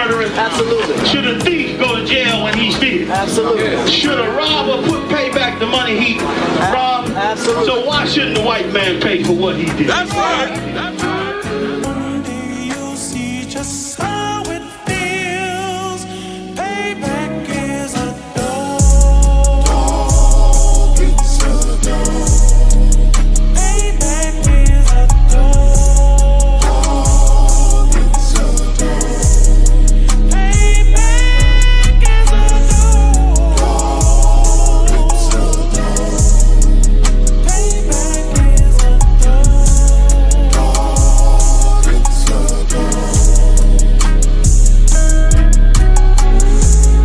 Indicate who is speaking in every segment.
Speaker 1: murderer?
Speaker 2: Absolutely.
Speaker 1: Should a thief go to jail when he steals?
Speaker 2: Absolutely.
Speaker 1: Should a robber pay back the money he robbed?
Speaker 2: Absolutely.
Speaker 1: So why shouldn't the white man pay for what he did?
Speaker 3: That's right. That's right.
Speaker 4: One day you'll see just how it feels. Payback is a dog. It's a dog. Payback is a dog. It's a dog. Payback is a dog. It's a dog. Payback is a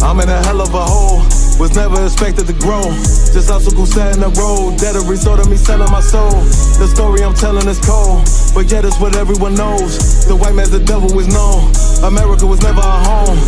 Speaker 5: I'm in a hell of a hole, was never expected to grow. Just obstacles set in the road, that a result of me selling my soul. The story I'm telling is cold, but yet it's what everyone knows. The white man's the devil is known. America was never a home,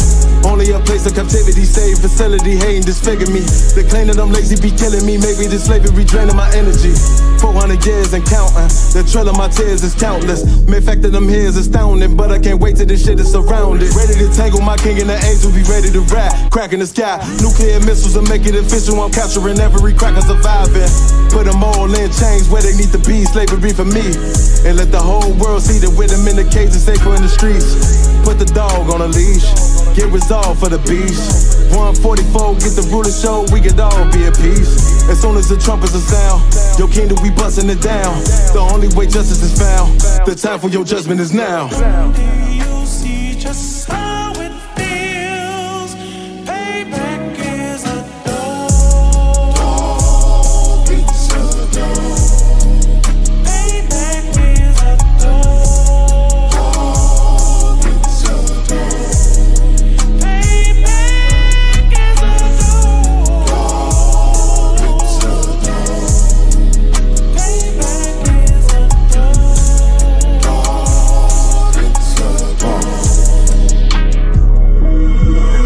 Speaker 5: only a place of captivity, save facility, hating disfigure me. They claim that I'm lazy, be killing me. Maybe this slavery draining my energy. 400 years and counting, the trail of my tears is countless. Main fact that I'm here is astounding, but I can't wait till this shit is surrounded. Ready to tangle my king and the angel, be ready to rap. Cracking the sky, nuclear missiles will make it official. I'm capturing every cracker surviving. Put them all in chains where they need to be, slavery for me. And let the whole world see that with them in the cage is safer in the streets. Put the dog on a leash, get resolved for the beast. 144, get the ruler show, we could all be at peace. As soon as the trumpets are sound, your kingdom we busting it down. The only way justice is found, the time for your judgment is now.
Speaker 4: One day you'll see just how it feels. Payback is a dog. It's a dog. Payback is a dog. It's a dog. Payback is a dog. It's a dog. Payback is a dog.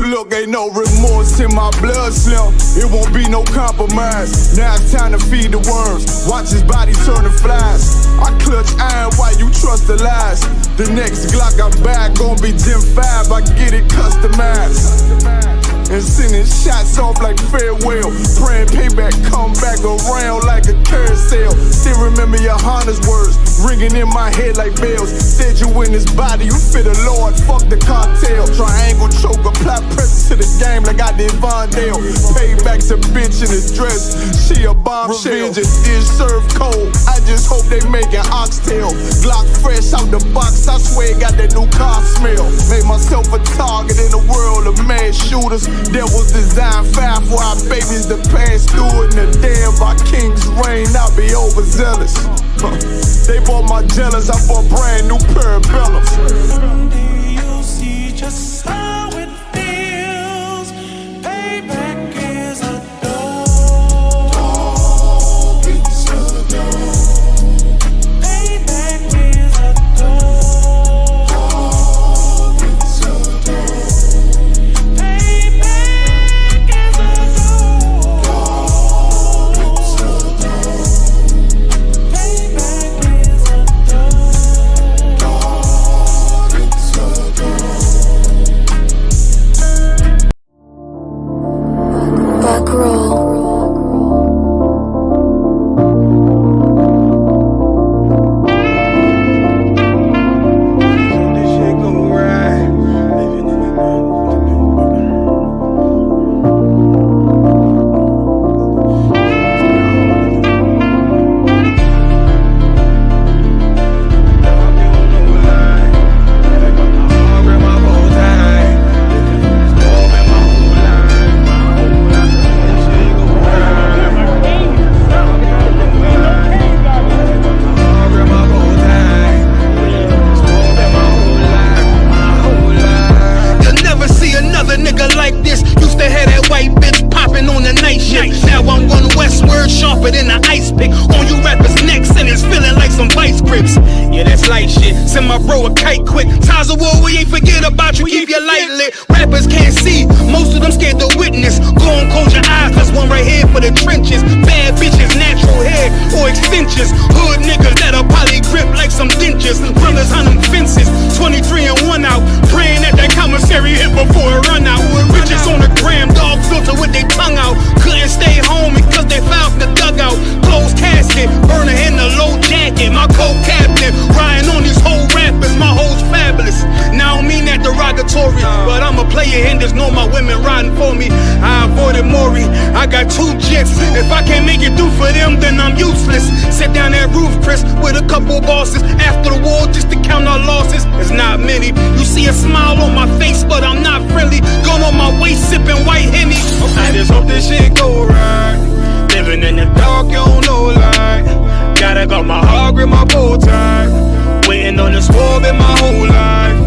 Speaker 3: Look, ain't no remorse in my blood slim. It won't be no compromise. Now it's time to feed the worms. Watch his body turn to flies. I clutch iron while you trust the lies. The next Glock I buy gon' be Gen 5. I get it customized. And sending shots off like farewell. Praying payback come back around like a carousel. Still remember your Honda's words ringing in my head like bells. Said you in this body, you fit the Lord, fuck the cartel. Triangle choke, apply pressure to the game like I did Vondale. Payback's a bitch in a dress, she a bombshell. Revenge is served cold, I just hope they making oxtail. Glock fresh out the box, I swear it got that new car smell. Made myself a target in a world of mad shooters. That was designed fire for our babies to pass through. In the day of our king's reign, I'll be overzealous. They bought my jealous, I bought brand new parabellums.
Speaker 4: One day you'll see just how it feels. Payback is a dog. It's a dog. Payback is a dog. It's a dog. Payback is a dog. It's a dog. Payback is a dog. It's a dog.
Speaker 6: Back roll.
Speaker 3: This shit gon' ride.
Speaker 7: You'll never see another nigga like this. Used to have that white bitch popping on the night shift. Now I'm going westward, sharper than an ice pick. On you rappers' necks and it's feeling like some vice grips. Yeah, that's light shit. Send my bro a kite quick. Times of war, we ain't forget about you. Keep your light lit. Rappers can't see, most of them scared to witness. Go and close your eyes, cause one right here for the trenches. Bad bitches, natural hair or extensions. Hood niggas that'll probably grip like some dentures. Brothers on them fences, 23 and 1 out. Praying at that commissary before it run out. Riches on the gram, dog filter with their tongue out. Couldn't stay home because they found the dugout. Closed casket, burner in the low jacket. My co-captain, riding on these whole rappers. My hoes fabulous. Now I don't mean that derogatory, but I'm a player and there's no my women riding for me. I avoided Maury, I got 2 jets. If I can't make it through for them, then I'm useless. Sit down that roof, Chris, with a couple bosses. After the war, just to count our losses. It's not many. You see a smile on my face, but I'm not friendly. Gun on my waist, sipping white Henny. I just hope this shit go right. Living in the dark, you don't know light. Gotta got my heart grip, my bow tie. Waiting on the swab in my whole life.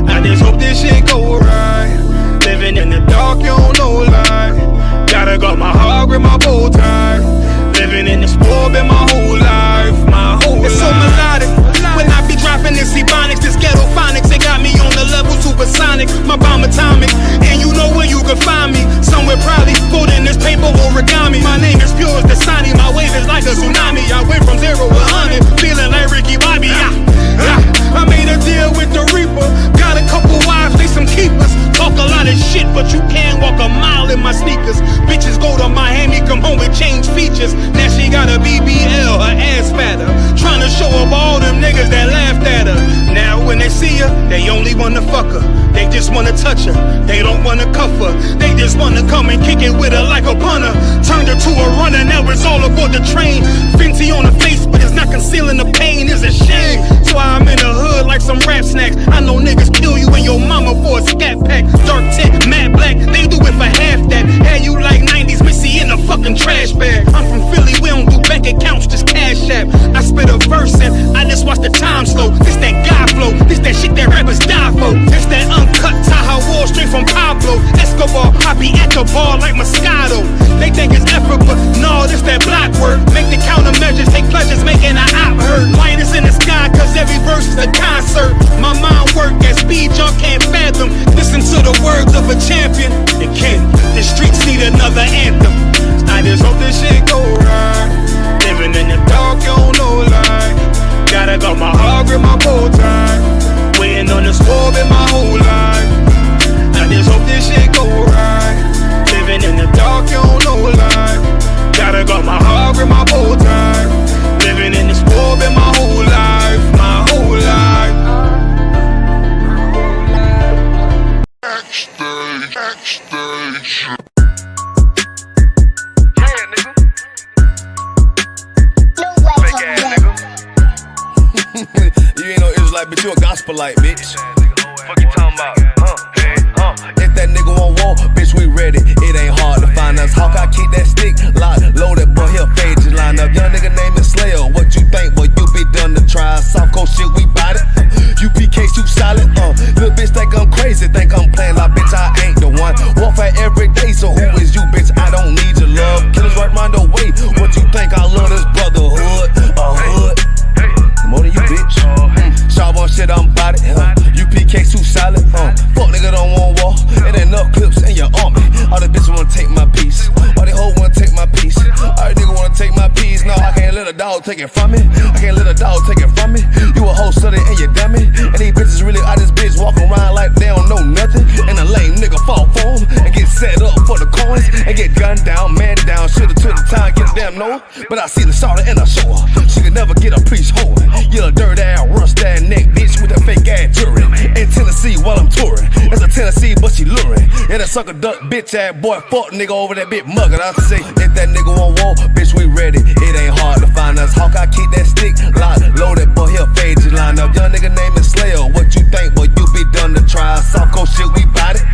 Speaker 7: I just hope this shit go right. Living in the dark, you don't know light. Gotta got my heart grip, my bow tie. Living in the swab in my whole life. My whole life. It's so melodic. When I be dropping this ebonics, this ghetto phonics, it got me on the level supersonic. My bomb atomic, and you know where you can find me. Somewhere probably folding this paper origami. My name is pure as the Sani, my wave is like a tsunami. I went from 0 to 100, feeling like Ricky Bobby. I made a deal with the Reaper. Got a couple wives, they some keepers. Talk a lot of shit, but you can't walk a mile in my sneakers. Bitches go to Miami, come home with change features. Now she got a BBL, her ass fatter. Trying to show up all them niggas that laughed at her. Now when they see her, they only wanna fuck her. They just wanna touch her, they don't wanna cuff her. They just wanna come and kick it with her like a punter. Turned her to a runner, now it's all aboard the train. Fenty on her face, but it's not concealing the pain, it's a shame. So I'm in the hood like some rap snacks. I know niggas kill you and your mama for a scat pack. Dark tint, matte black, they do it for half that. Had you like 90s Missy in a fucking trash bag. I'm from Philly, we don't do bank accounts, just cash app. I spit a verse and I just watch the time slow. This that God flow, this that shit that rappers die for. This that uncut Taha Wall straight from Pablo Escobar. I be at the bar like Moscato. They think it's effort, but no, this that block work. Make the countermeasures, take pleasures, making an op hurt. Light is in the sky, cause every verse is a concert. My mind work at speed y'all can't fathom. Listen to the words of a champion. It can't, the streets need another anthem. I just hope this shit go right. Living in the dark, you don't know light. Gotta got my heart grip, my bow tie. Waiting on the swab in my whole life. I just hope this shit go right. Living in the dark, you don't know light. Gotta got my heart grip, my bow tie. Living in the swab in my whole life. My whole life.
Speaker 3: Backstage.
Speaker 5: You ain't no Israelite, bitch, you a gospelite, bitch.
Speaker 2: Fuck you talking about?
Speaker 5: If that nigga won't walk, bitch, we ready. It ain't hard to find us. Hawk, I keep that stick locked, loaded, boy, he'll fade you line up. Young nigga name is Slayer. What you think, boy? You be done to try. Soft coast shit, we bout it. UPK, you solid. Little bitch think I'm crazy, think I'm playing like bitch, I ain't the one. Warfare every day, so who is you, bitch? I don't need your love. Killers right round the way. What you think? I love this brotherhood, a hood. More than you, bitch. Sharp on shit, I'm bout it. UPK too solid. Fuck nigga don't want war. It ain't enough clips in your army. All the bitches wanna take my piece. All the hoes wanna take my piece. All the niggas wanna take my piece. No, I can't let a dog take it from me. I can't let a dog take it from me. You a whole study and you dummy. And these bitches really out this bitch walking around like they don't know nothing. And a lame nigga fall for them and get set up for the coins and get gunned down, man down. Should've took the time, get a damn no. But I see the starter and I show her. She could never get a priest hoe. You a dirt ass, rust ass neck bitch with that fake ass jewelry. In Tennessee while I'm touring. It's a Tennessee, but she luring. Yeah, that sucker duck bitch ass boy, fuck nigga over that bit muggin'. I say, if that nigga won't walk, bitch, we ready. It ain't hard to find us. Hawk, I keep that stick locked, loaded, boy, he'll fade you line up. Young nigga name is Slayer. What you think, boy? You be done to try. Soft coast shit, we bout it.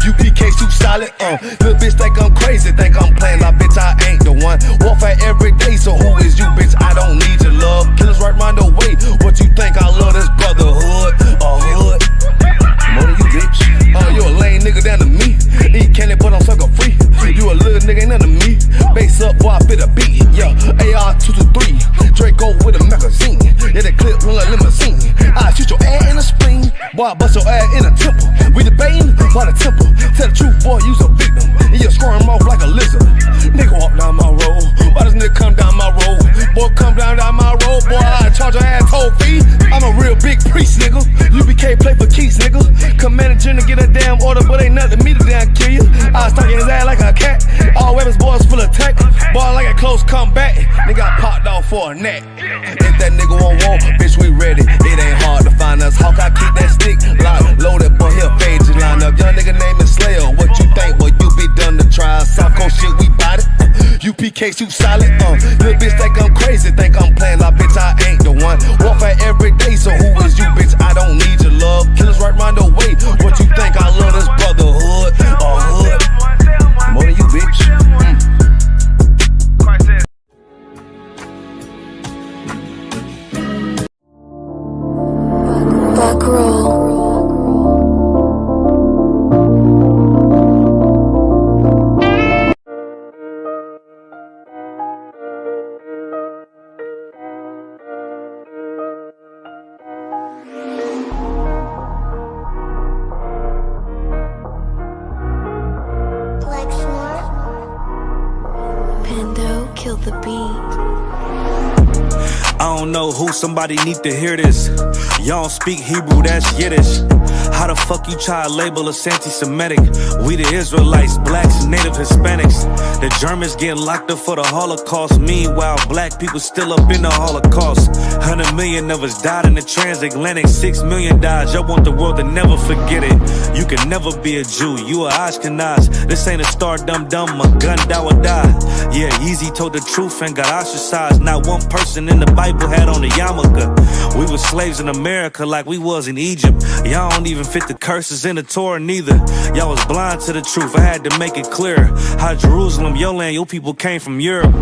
Speaker 5: UPK too solid. Little bitch think I'm crazy, think I'm playing like bitch, I ain't the one. Warfare every day, so who is you, bitch? I don't need your love. Killers right round the way. What you think? I love this brotherhood, a hood. More than you, bitch. You a lame nigga down to me. Eat candy, but I'm sucker free. You a little nigga, ain't nothing to me. Base up, boy, I fit a beat. Yeah, AR-223. Draco with a magazine. Yeah, that clip run like limousine. I shoot your ass in the spleen. Boy, I bust your ass in a temple. We debating by the temple. Tell the truth, boy, you's a victim. And you squirm off like a lizard. Nigga walk down my road. Why does nigga come down my road? Boy, come down my road. Boy, I charge your ass toll fee. I'm a real big priest, nigga. You be UPK play for keys, nigga. Commander General get a damn order, but ain't nothing to me to damn kill you. I was talking his ass like a cat. All weapons, boys full of tech. Ball like a close combat. Nigga got popped off for a neck. If that nigga won't want, bitch, we ready. It ain't hard to find us. Hawk, I keep that stick locked, loaded, boy, he'll fade you line up. Young nigga name is Slayer. What you think, boy? You be done to try. South Coast shit, we bought it. UPK, you solid. Little bitch think I'm crazy, think I'm playing like bitch, I ain't the one. Warfare every day, so who is you, bitch? I don't need your love. Killers right round the way. What you think? I love this brotherhood or hood? More than you, bitch.
Speaker 2: Back roll. Pando killed the beat.
Speaker 6: I don't know who, somebody need to hear this. Y'all don't speak Hebrew, that's Yiddish. How the fuck you try to label us anti-Semitic? We the Israelites, blacks, native Hispanics. The Germans getting locked up for the Holocaust. Meanwhile, black people still up in the Holocaust. 100 million of us died in the transatlantic. 6 million died, y'all want the world to never forget it. You can never be a Jew, you a Ashkenaz. This ain't a star dum-dum, a gun die or die. Yeah, Yeezy told the truth and got ostracized. Not one person in the Bible had on a yarmulke. We were slaves in America like we was in Egypt. Y'all don't even fit the curses in the Torah neither. Y'all was blind to the truth, I had to make it clear. How Jerusalem, your land, your people came from Europe.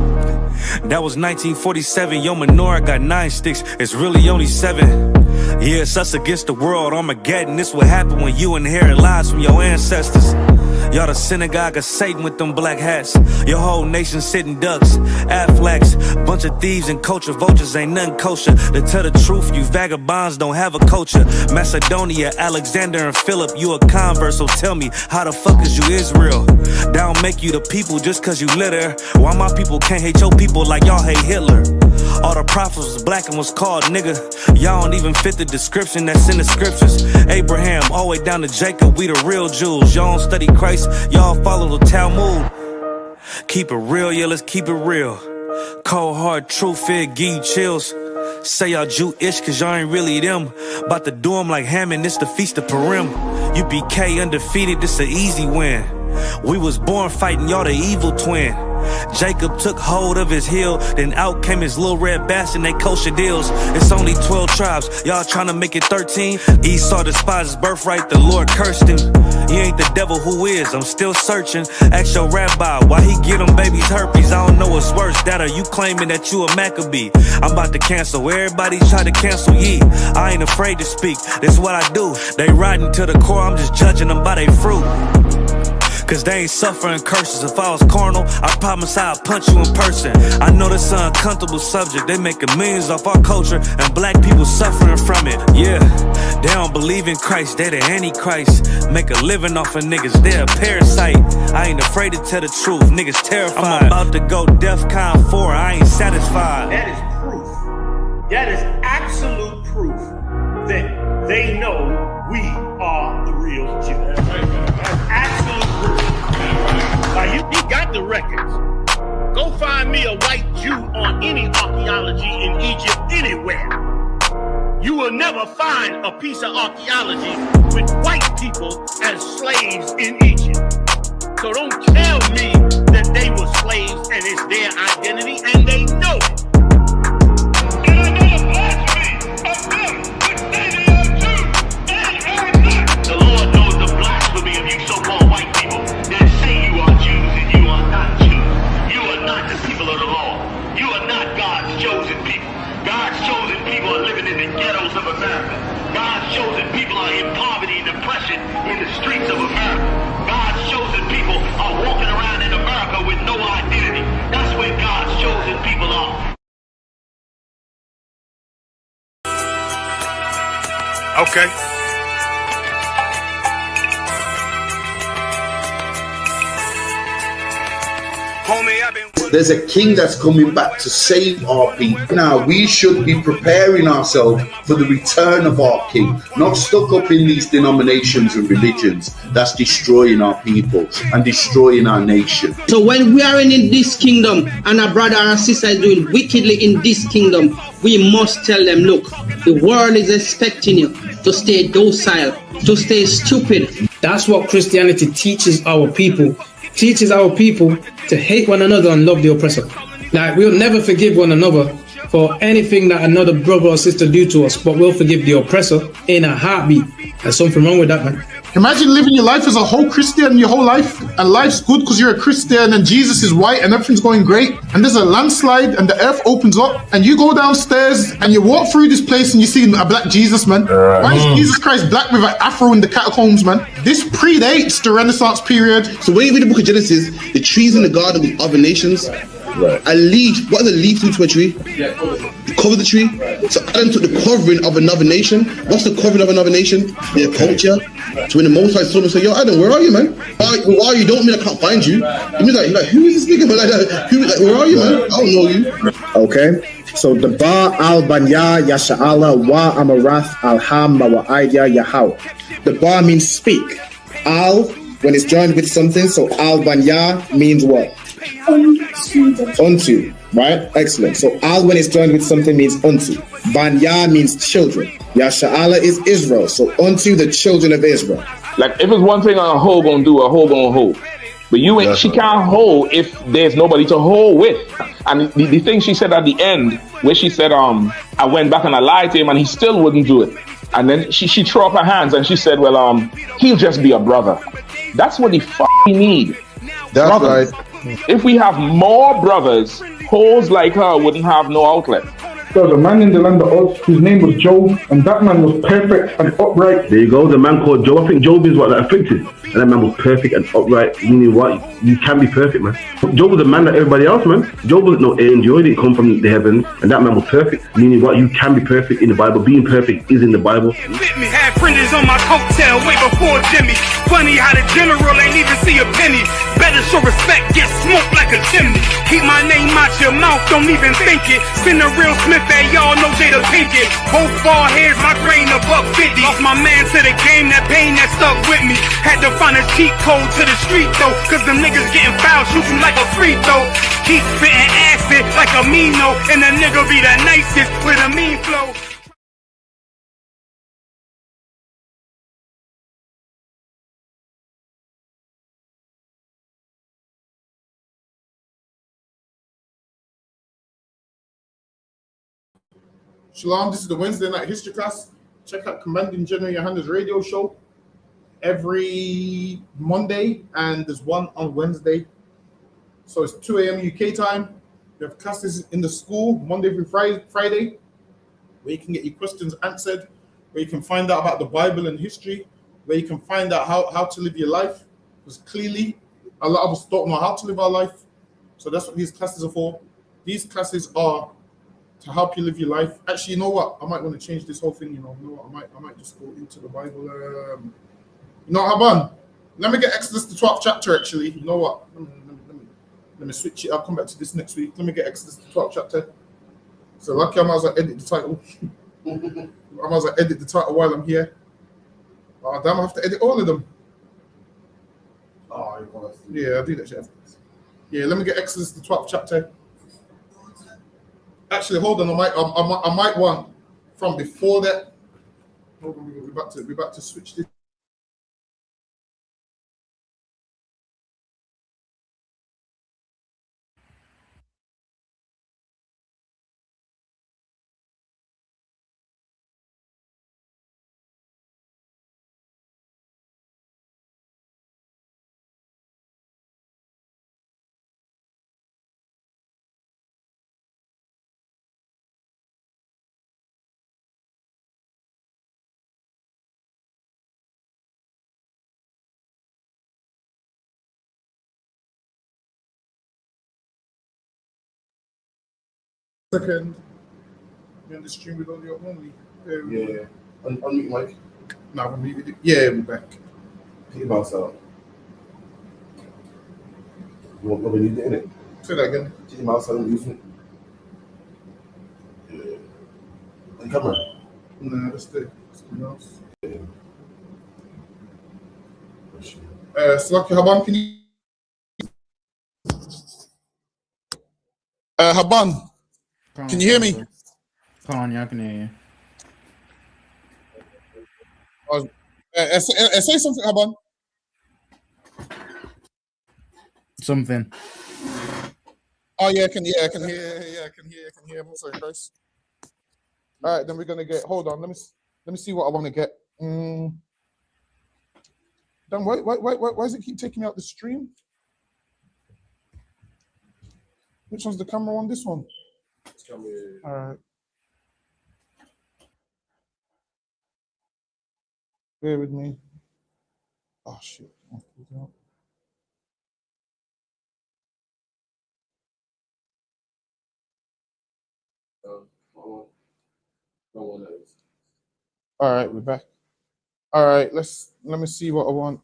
Speaker 6: That was 1947, your menorah got 9 sticks, it's really only 7. Yeah, it's us against the world, Armageddon. This what happened when you inherit lies from your ancestors. Y'all the synagogue of Satan with them black hats. Your whole nation sitting ducks, Aflacs. Bunch of thieves and culture vultures, ain't nothing kosher. To tell the truth, you vagabonds don't have a culture. Macedonia, Alexander and Philip, you a convert, so tell me, how the fuck is you Israel? That don't make you the people just cause you litter. Why my people can't hate your people like y'all hate Hitler? All the prophets was black and was called nigga. Y'all don't even fit the description that's in the scriptures. Abraham, all the way down to Jacob, we the real Jews. Y'all don't study Christ, y'all follow the Talmud. Keep it real, yeah, let's keep it real. Cold hard truth, it give you chills. Say y'all Jew-ish cause y'all ain't really them. About to do them like Hammond, it's the Feast of Purim. UPK undefeated, this an easy win. We was born fighting, y'all the evil twin. Jacob took hold of his heel, then out came his little red bastard, they kosher deals. It's only 12 tribes, y'all trying to make it 13. Esau despised his birthright, the Lord cursed him. He ain't the devil, who is? I'm still searching. Ask your rabbi, why he get them babies herpes? I don't know what's worse, that or you claiming that you a Maccabee. I'm about to cancel, everybody try to cancel ye. I ain't afraid to speak, that's what I do. They riding to the core, I'm just judging them by their fruit. Cause they ain't suffering curses. If I was carnal, I promise I'd punch you in person. I know this an uncomfortable subject. They making millions off our culture and black people suffering from it. Yeah, they don't believe in Christ, they the Antichrist. Make a living off of niggas, they a parasite. I ain't afraid to tell the truth, niggas terrified. I'm about to go DEFCON 4, I ain't satisfied.
Speaker 1: That is proof. That is absolute proof that they know we are the real Jews. That's absolute proof. Now you got the records. Go find me a white Jew on any archaeology in Egypt anywhere. You will never find a piece of archaeology with white people as slaves in Egypt. So don't tell me that they were slaves and it's their identity, and they know it. And I know the blasphemy of them, which say they are Jews, and are not. The Lord knows the blasphemy of you so-called white people that say you are Jews and you are not Jews. You are not the people of the law. You are not God's chosen people. God's chosen people are living in the ghettos of America. God's chosen people are in poverty and depression in the streets of America. God's chosen people are walking around in America with no identity. That's where God's chosen people are.
Speaker 6: Okay. Homie, I've been
Speaker 8: There's a king that's coming back to save our people. Now, we should be preparing ourselves for the return of our king, not stuck up in these denominations and religions that's destroying our people and destroying our nation.
Speaker 7: So when we are in this kingdom and our brother and sister is doing wickedly in this kingdom, we must tell them, look, the world is expecting you to stay docile, to stay stupid.
Speaker 9: That's what Christianity teaches our people. Teaches our people to hate one another and love the oppressor. Like, we'll never forgive one another for anything that another brother or sister do to us, but we'll forgive the oppressor in a heartbeat. There's something wrong with that, man.
Speaker 10: Imagine living your life as a whole Christian your whole life, and life's good because you're a Christian and Jesus is white and everything's going great, and there's a landslide and the earth opens up and you go downstairs and you walk through this place and you see a black Jesus, man. Why is Jesus Christ black with an afro in the catacombs, man? This predates the Renaissance period.
Speaker 11: So when you read the book of Genesis, the trees in the garden with other nations, a leaf, what does a leaf do to a tree? Cover the tree. So Adam took the covering of another nation. What's the covering of another nation? Their culture. So when the Most High saw him and said, yo, Adam, where are you, man? Why are you? Don't mean I can't find you. He was like, who is this nigga? Where are you, man? I don't know you.
Speaker 12: Okay. So the Ba al Banya Yasha'ala wa Amarath al Hamma wa Idea Yahau. The Ba means speak. Al, when it's joined with something, so al Banya means what? Unto, right? Excellent. So al when it's joined with something means unto. Banya means children. Yasha'ala is Israel. So unto the children of Israel.
Speaker 13: Like if it's one thing a hoe gonna do, a hoe gonna hold. But you ain't, she can't hold if there's nobody to hold with. And the thing she said at the end, where she said, I went back and I lied to him and he still wouldn't do it. And then she threw up her hands and she said, well, he'll just be a brother. That's what he need.
Speaker 10: That's brothers. Right.
Speaker 13: If we have more brothers, hoes like her wouldn't have no outlet.
Speaker 14: There was a man in the land of Oz whose name was Job, and that man was perfect and upright.
Speaker 15: There you go, the man called Job. I think Job is what, that afflicted. And that man was perfect and upright, meaning what? You can be perfect, man. Job was a man like everybody else, man. Job wasn't no angel, he didn't come from the heavens, and that man was perfect, meaning what? You can be perfect in the Bible. Being perfect is in the Bible.
Speaker 16: Had friends on my coattail way before Jimmy. Funny how the general ain't even see a penny. Better show respect, get smoked like a chimney. Keep my name out your mouth, don't even think it. Send a real Smith that y'all know Jada Pinkett. Both ball heads, my grain a $1.50. Lost my man to the game, that pain that stuck with me. Had to find a cheat code to the street though, cause them niggas getting foul, shoot you like a free throw. Keep spitting acid like a Mino, and the nigga be the nicest with a mean flow.
Speaker 10: Shalom, this is the Wednesday night history class. Check out Commanding General Yohanna's radio show every Monday, and there's one on Wednesday. So it's 2 a.m. UK time. We have classes in the school Monday through Friday, where you can get your questions answered, where you can find out about the Bible and history, where you can find out how to live your life. Because clearly, a lot of us don't know how to live our life. So that's what these classes are for. These classes are to help you live your life. Actually, you know what? I might want to change this whole thing. You know what? I might just go into the Bible. You know, Haban, let me get Exodus the 12th chapter. Actually, you know what? Let me switch it. I'll come back to this next week. Let me get Exodus the 12th chapter. So lucky I might as well edit the title. I might as well edit the title while I'm here. Oh damn! I have to edit all of them. Oh, yeah, I'll do that shit. Yeah, let me get Exodus the 12th chapter. Actually, hold on. I might want from before that. Hold on, we're about to switch this. Second, you're on the stream with audio only.
Speaker 17: Yeah. Unmute mic.
Speaker 10: No, I'm muted it. Yeah, we're back.
Speaker 17: Keep bounce out. You want me to edit?
Speaker 10: Say that again.
Speaker 17: Titty mouse and losing. Yeah. On camera.
Speaker 10: Nah, that's something else. Slaki Haban, can you? Haban, can you hear me?
Speaker 18: Yeah, I can hear you.
Speaker 10: Say something, Haban.
Speaker 18: Something.
Speaker 10: Oh yeah, I can hear. I can hear. I'm sorry, Chris. All right, then we're gonna get. Hold on, let me see what I want to get. Then why does it keep taking me out the stream? Which one's the camera one? This one. All right. Bear with me. Oh shit. All right, we're back. All right, let me see what I want.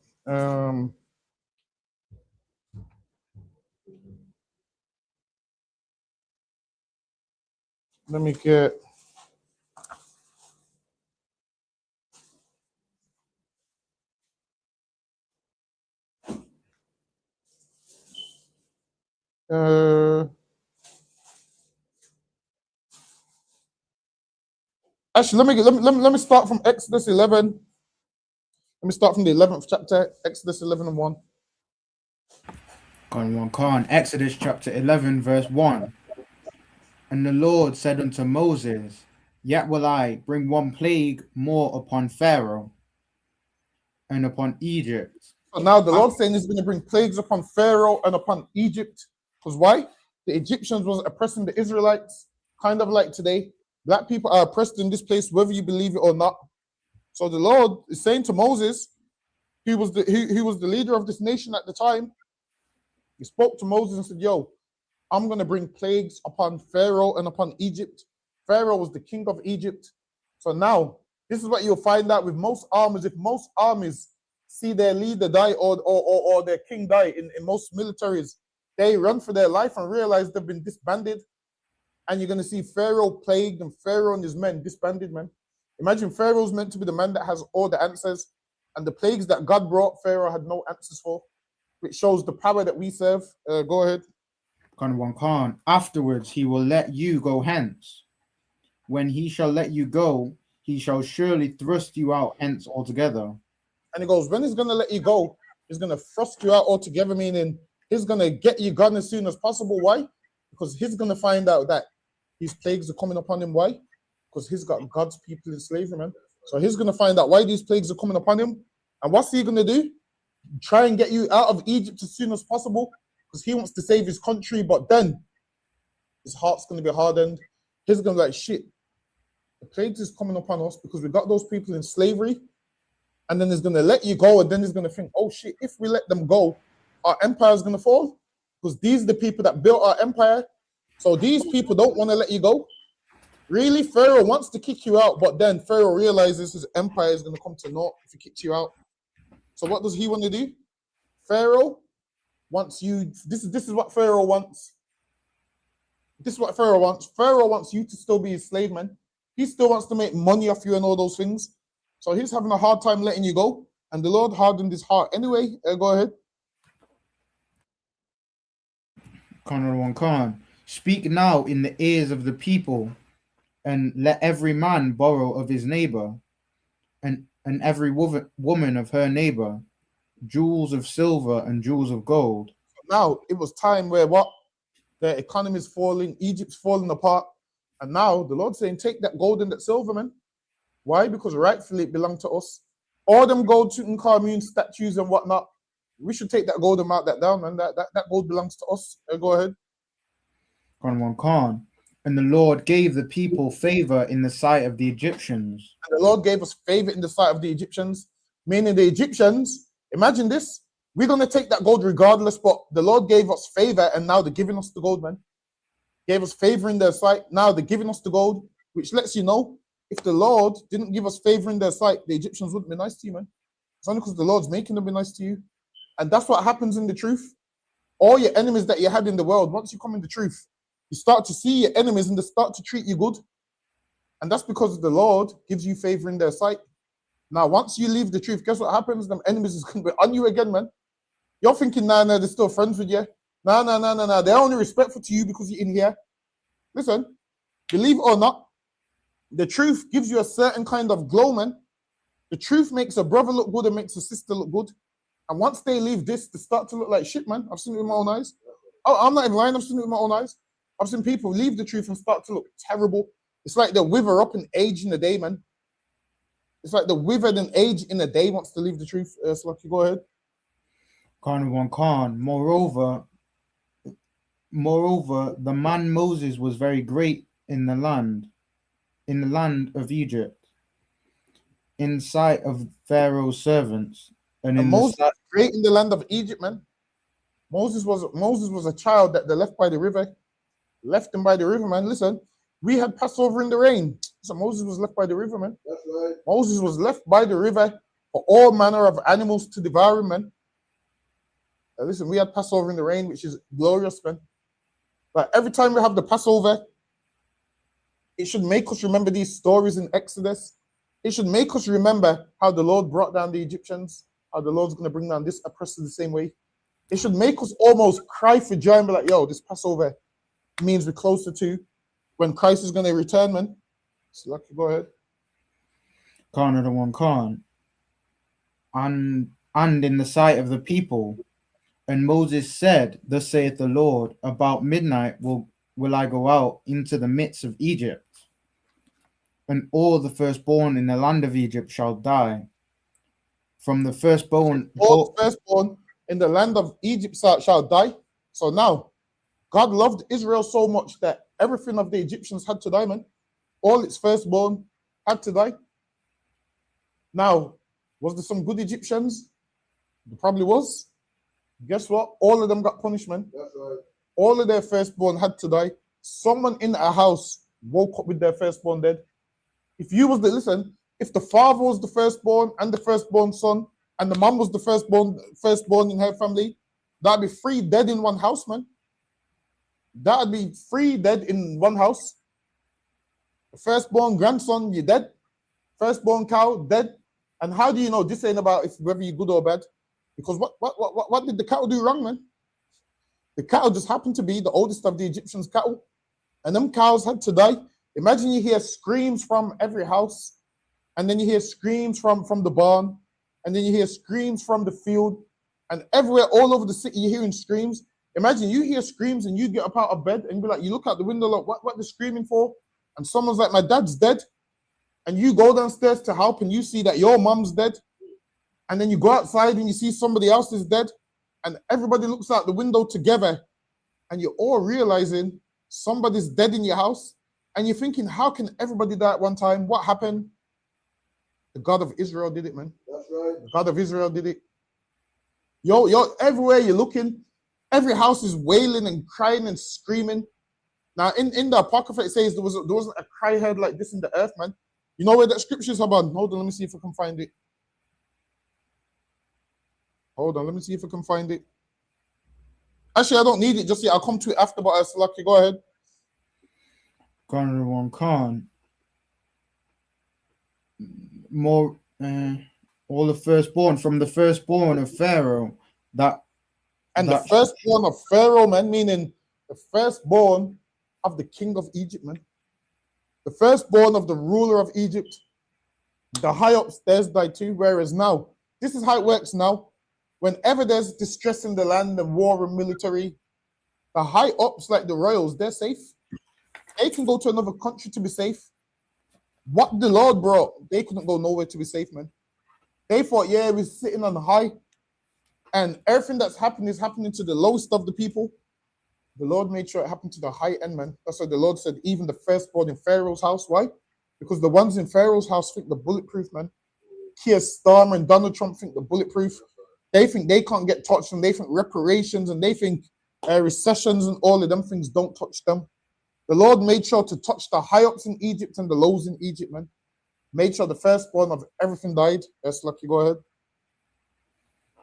Speaker 10: Let me get. Actually, let me start from Exodus 11. Let me start from the 11th chapter, Exodus 11 and 1.
Speaker 18: Khan, Exodus chapter 11, verse 1. And the Lord said unto Moses, Yet will I bring one plague more upon Pharaoh and upon Egypt.
Speaker 10: So now the Lord saying he's going to bring plagues upon Pharaoh and upon Egypt. Because why? The Egyptians was oppressing the Israelites, kind of like today. Black people are oppressed in this place, whether you believe it or not. So the Lord is saying to Moses, he was the leader of this nation at the time. He spoke to Moses and said, yo, I'm going to bring plagues upon Pharaoh and upon Egypt. Pharaoh was the king of Egypt. So now, this is what you'll find out with most armies. If most armies see their leader die or their king die in most militaries, they run for their life and realize they've been disbanded. And you're going to see Pharaoh plagued and Pharaoh and his men disbanded, man. Imagine Pharaoh's meant to be the man that has all the answers. And the plagues that God brought, Pharaoh had no answers for, which shows the power that we serve. Go ahead.
Speaker 18: Khan. Afterwards, he will let you go hence. When he shall let you go, he shall surely thrust you out hence altogether.
Speaker 10: And he goes, when he's going to let you go, he's going to thrust you out altogether, meaning he's going to get you gone as soon as possible. Why? Because he's going to find out that these plagues are coming upon him. Why? Because he's got God's people in slavery, man. So he's going to find out why these plagues are coming upon him. And what's he going to do? Try and get you out of Egypt as soon as possible, because he wants to save his country. But then his heart's going to be hardened. He's going to be like, shit, the plagues is coming upon us because we got those people in slavery. And then he's going to let you go. And then he's going to think, oh shit, if we let them go, our empire is going to fall. Because these are the people that built our empire. So these people don't want to let you go. Really, Pharaoh wants to kick you out, but then Pharaoh realizes his empire is going to come to naught if he kicks you out. So what does he want to do? Pharaoh wants you. This is what Pharaoh wants. This is what Pharaoh wants. Pharaoh wants you to still be his slave, man. He still wants to make money off you and all those things. So he's having a hard time letting you go. And the Lord hardened his heart. Anyway, go ahead.
Speaker 18: Khan. Speak now in the ears of the people, and let every man borrow of his neighbor, and every woman of her neighbor, jewels of silver and jewels of gold.
Speaker 10: Now it was time where what? The economy is falling, Egypt's falling apart. And now the Lord's saying, take that gold and that silver, man. Why? Because rightfully it belonged to us. All them gold Tutankhamun statues and whatnot, we should take that gold and mark that down, man. That gold belongs to us. Go ahead.
Speaker 18: Khan. And the Lord gave the people favor in the sight of the Egyptians.
Speaker 10: And the Lord gave us favor in the sight of the Egyptians, meaning the Egyptians, imagine this, we're going to take that gold regardless, but the Lord gave us favor and now they're giving us the gold, man. Gave us favor in their sight, now they're giving us the gold, which lets you know, if the Lord didn't give us favor in their sight, the Egyptians wouldn't be nice to you, man. It's only because the Lord's making them be nice to you. And that's what happens in the truth. all your enemies that you had in the world, once you come in the truth, you start to see your enemies and they start to treat you good. And that's because the Lord gives you favor in their sight. Now, once you leave the truth, guess what happens? Them enemies is going to be on you again, man. You're thinking, nah, they're still friends with you. Nah. They're only respectful to you because you're in here. Listen, believe it or not, the truth gives you a certain kind of glow, man. The truth makes a brother look good and makes a sister look good. And once they leave this, they start to look like shit, man. I've seen it with my own eyes. Oh, I'm not even lying. I've seen it with my own eyes. I've seen people leave the truth and start to look terrible. It's like they wither up in age in a day, man. It's like the withered in age in a day wants to leave the truth. Slucky, go ahead.
Speaker 18: Khan. Moreover, the man Moses was very great in the land of Egypt, in sight of Pharaoh's servants, and
Speaker 10: Moses was great in the land of Egypt, man. Moses was a child that they left by the river. Left him by the river, man. Listen, we had Passover in the rain. So Moses was left by the river, man. That's right. Moses was left by the river for all manner of animals to devour him, man. Now listen, we had Passover in the rain, which is glorious, man. But every time we have the Passover, it should make us remember these stories in Exodus. It should make us remember how the Lord brought down the Egyptians, how the Lord's going to bring down this oppressor the same way. It should make us almost cry for joy and be like, yo, this Passover means we're closer to when Christ is going to return, man. So, Lucky, go ahead.
Speaker 18: Khan. And in the sight of the people. And Moses said, thus saith the Lord, about midnight will I go out into the midst of Egypt, and all the firstborn in the land of Egypt shall die. From the firstborn...
Speaker 10: All the firstborn in the land of Egypt shall die. So now, God loved Israel so much that everything of the Egyptians had to die, man. All its firstborn had to die. Now, was there some good Egyptians? There probably was. Guess what? All of them got punishment. That's right. All of their firstborn had to die. Someone in a house woke up with their firstborn dead. If you was if the father was the firstborn and the firstborn son, and the mom was the firstborn in her family, that'd be 3 dead in one house, man. That'd be 3 dead in one house. The firstborn grandson, you're dead. Firstborn cow, dead. And how do you know this ain't about whether you're good or bad? Because what did the cattle do wrong, man? The cattle just happened to be the oldest of the Egyptians' cattle. And them cows had to die. Imagine you hear screams from every house. And then you hear screams from the barn. And then you hear screams from the field. And everywhere, all over the city, you're hearing screams. Imagine you hear screams and you get up out of bed and be like, you look out the window, like, what they're screaming for? And someone's like, my dad's dead. And you go downstairs to help and you see that your mom's dead. And then you go outside and you see somebody else is dead. And everybody looks out the window together. And you're all realizing somebody's dead in your house. And you're thinking, how can everybody die at one time? What happened? The God of Israel did it, man. That's right. The God of Israel did it. Yo, everywhere you're looking, every house is wailing and crying and screaming. Now, in the Apocrypha, it says there wasn't a cry heard like this in the earth, man. You know where that scripture is about? Hold on, let me see if I can find it. Hold on, let me see if I can find it. Actually, I don't need it just yet. I'll come to it after, but Lucky, go ahead.
Speaker 18: Khan. More, all the firstborn, from the firstborn of Pharaoh, the
Speaker 10: firstborn of Pharaoh, man, meaning the firstborn of the king of Egypt, man. The firstborn of the ruler of Egypt. The high upstairs died too, whereas now, this is how it works now. Whenever there's distress in the land and war and military, the high ups, like the royals, they're safe. They can go to another country to be safe. What the Lord brought, they couldn't go nowhere to be safe, man. They thought, yeah, we're sitting on high, and everything that's happening is happening to the lowest of the people. The Lord made sure it happened to the high end, man. That's why the Lord said, even the firstborn in Pharaoh's house. Why? Because the ones in Pharaoh's house think the bulletproof, man. Keir Starmer and Donald Trump think the bulletproof. They think they can't get touched, and they think reparations, and they think recessions and all of them things don't touch them. The Lord made sure to touch the high ups in Egypt and the lows in Egypt, man. Made sure the firstborn of everything died. Yes, Lucky, go ahead.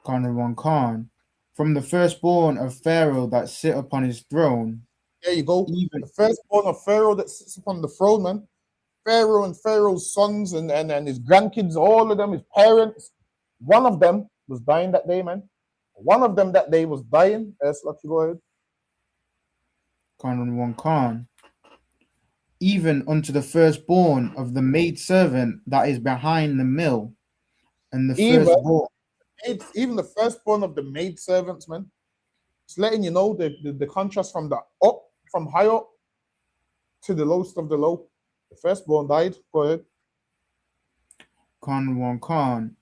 Speaker 18: Khan. from the firstborn of Pharaoh that sit upon his throne.
Speaker 10: There you go.
Speaker 18: Even
Speaker 10: The firstborn of Pharaoh that sits upon the throne, man. Pharaoh and Pharaoh's sons and his grandkids, all of them, his parents. One of them was dying that day, man. One of them that day was dying. Let's let you go ahead.
Speaker 18: Khan, even unto the firstborn of the maidservant that is behind the mill, and the firstborn.
Speaker 10: Even the firstborn of the maidservants, man. It's letting you know the contrast from from high up to the lowest of the low. The firstborn died. Go ahead.
Speaker 18: Khan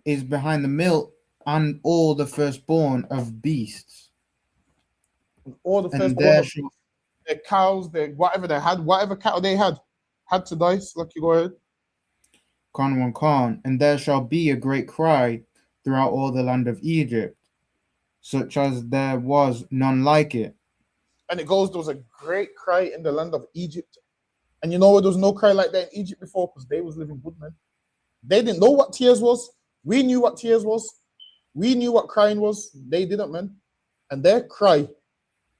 Speaker 18: is behind the mill, and all the firstborn of beasts.
Speaker 10: And all the firstborn of their cows, their whatever they had, whatever cattle they had to die. So like you go ahead.
Speaker 18: Khan, and there shall be a great cry throughout all the land of Egypt, such as there was none like it.
Speaker 10: And it goes, there was a great cry in the land of Egypt. And you know what? There was no cry like that in Egypt before because they was living good, man. They didn't know what tears was. We knew what tears was. We knew what crying was. They didn't, man. And their cry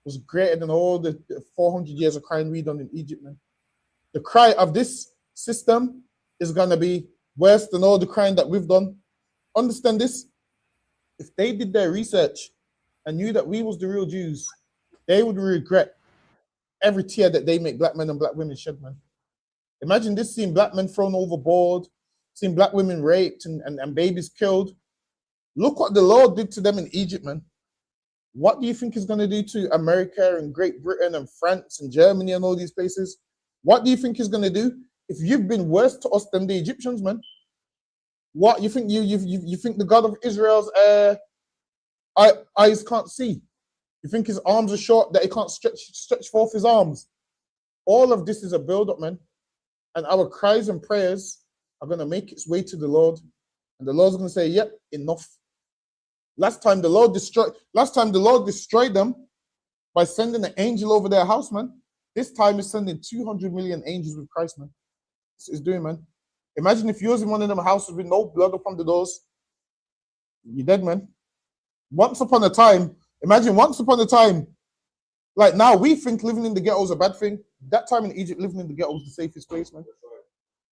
Speaker 10: was greater than all the 400 years of crying we done in Egypt, man. The cry of this system is going to be worse than all the crying that we've done. Understand this? If they did their research and knew that we was the real Jews, they would regret every tear that they make black men and black women shed, man. Imagine this, seeing black men thrown overboard, seeing black women raped and babies killed. Look what the Lord did to them in Egypt, man. What do you think is going to do to America and Great Britain and France and Germany and all these places? What do you think is going to do if you've been worse to us than the Egyptians, man? What you think? You think the God of Israel's eyes can't see? You think his arms are short that he can't stretch forth his arms? All of this is a build-up, man. And our cries and prayers are going to make its way to the Lord. And the Lord's going to say, yep, enough. Last time the Lord destroyed them by sending an angel over their house, man. This time he's sending 200 million angels with Christ, man. That's what he's doing, man. Imagine if you was in one of them houses with no blood upon the doors. You're dead, man. Once upon a time, like now we think living in the ghetto is a bad thing. That time in Egypt, living in the ghetto was the safest place, man.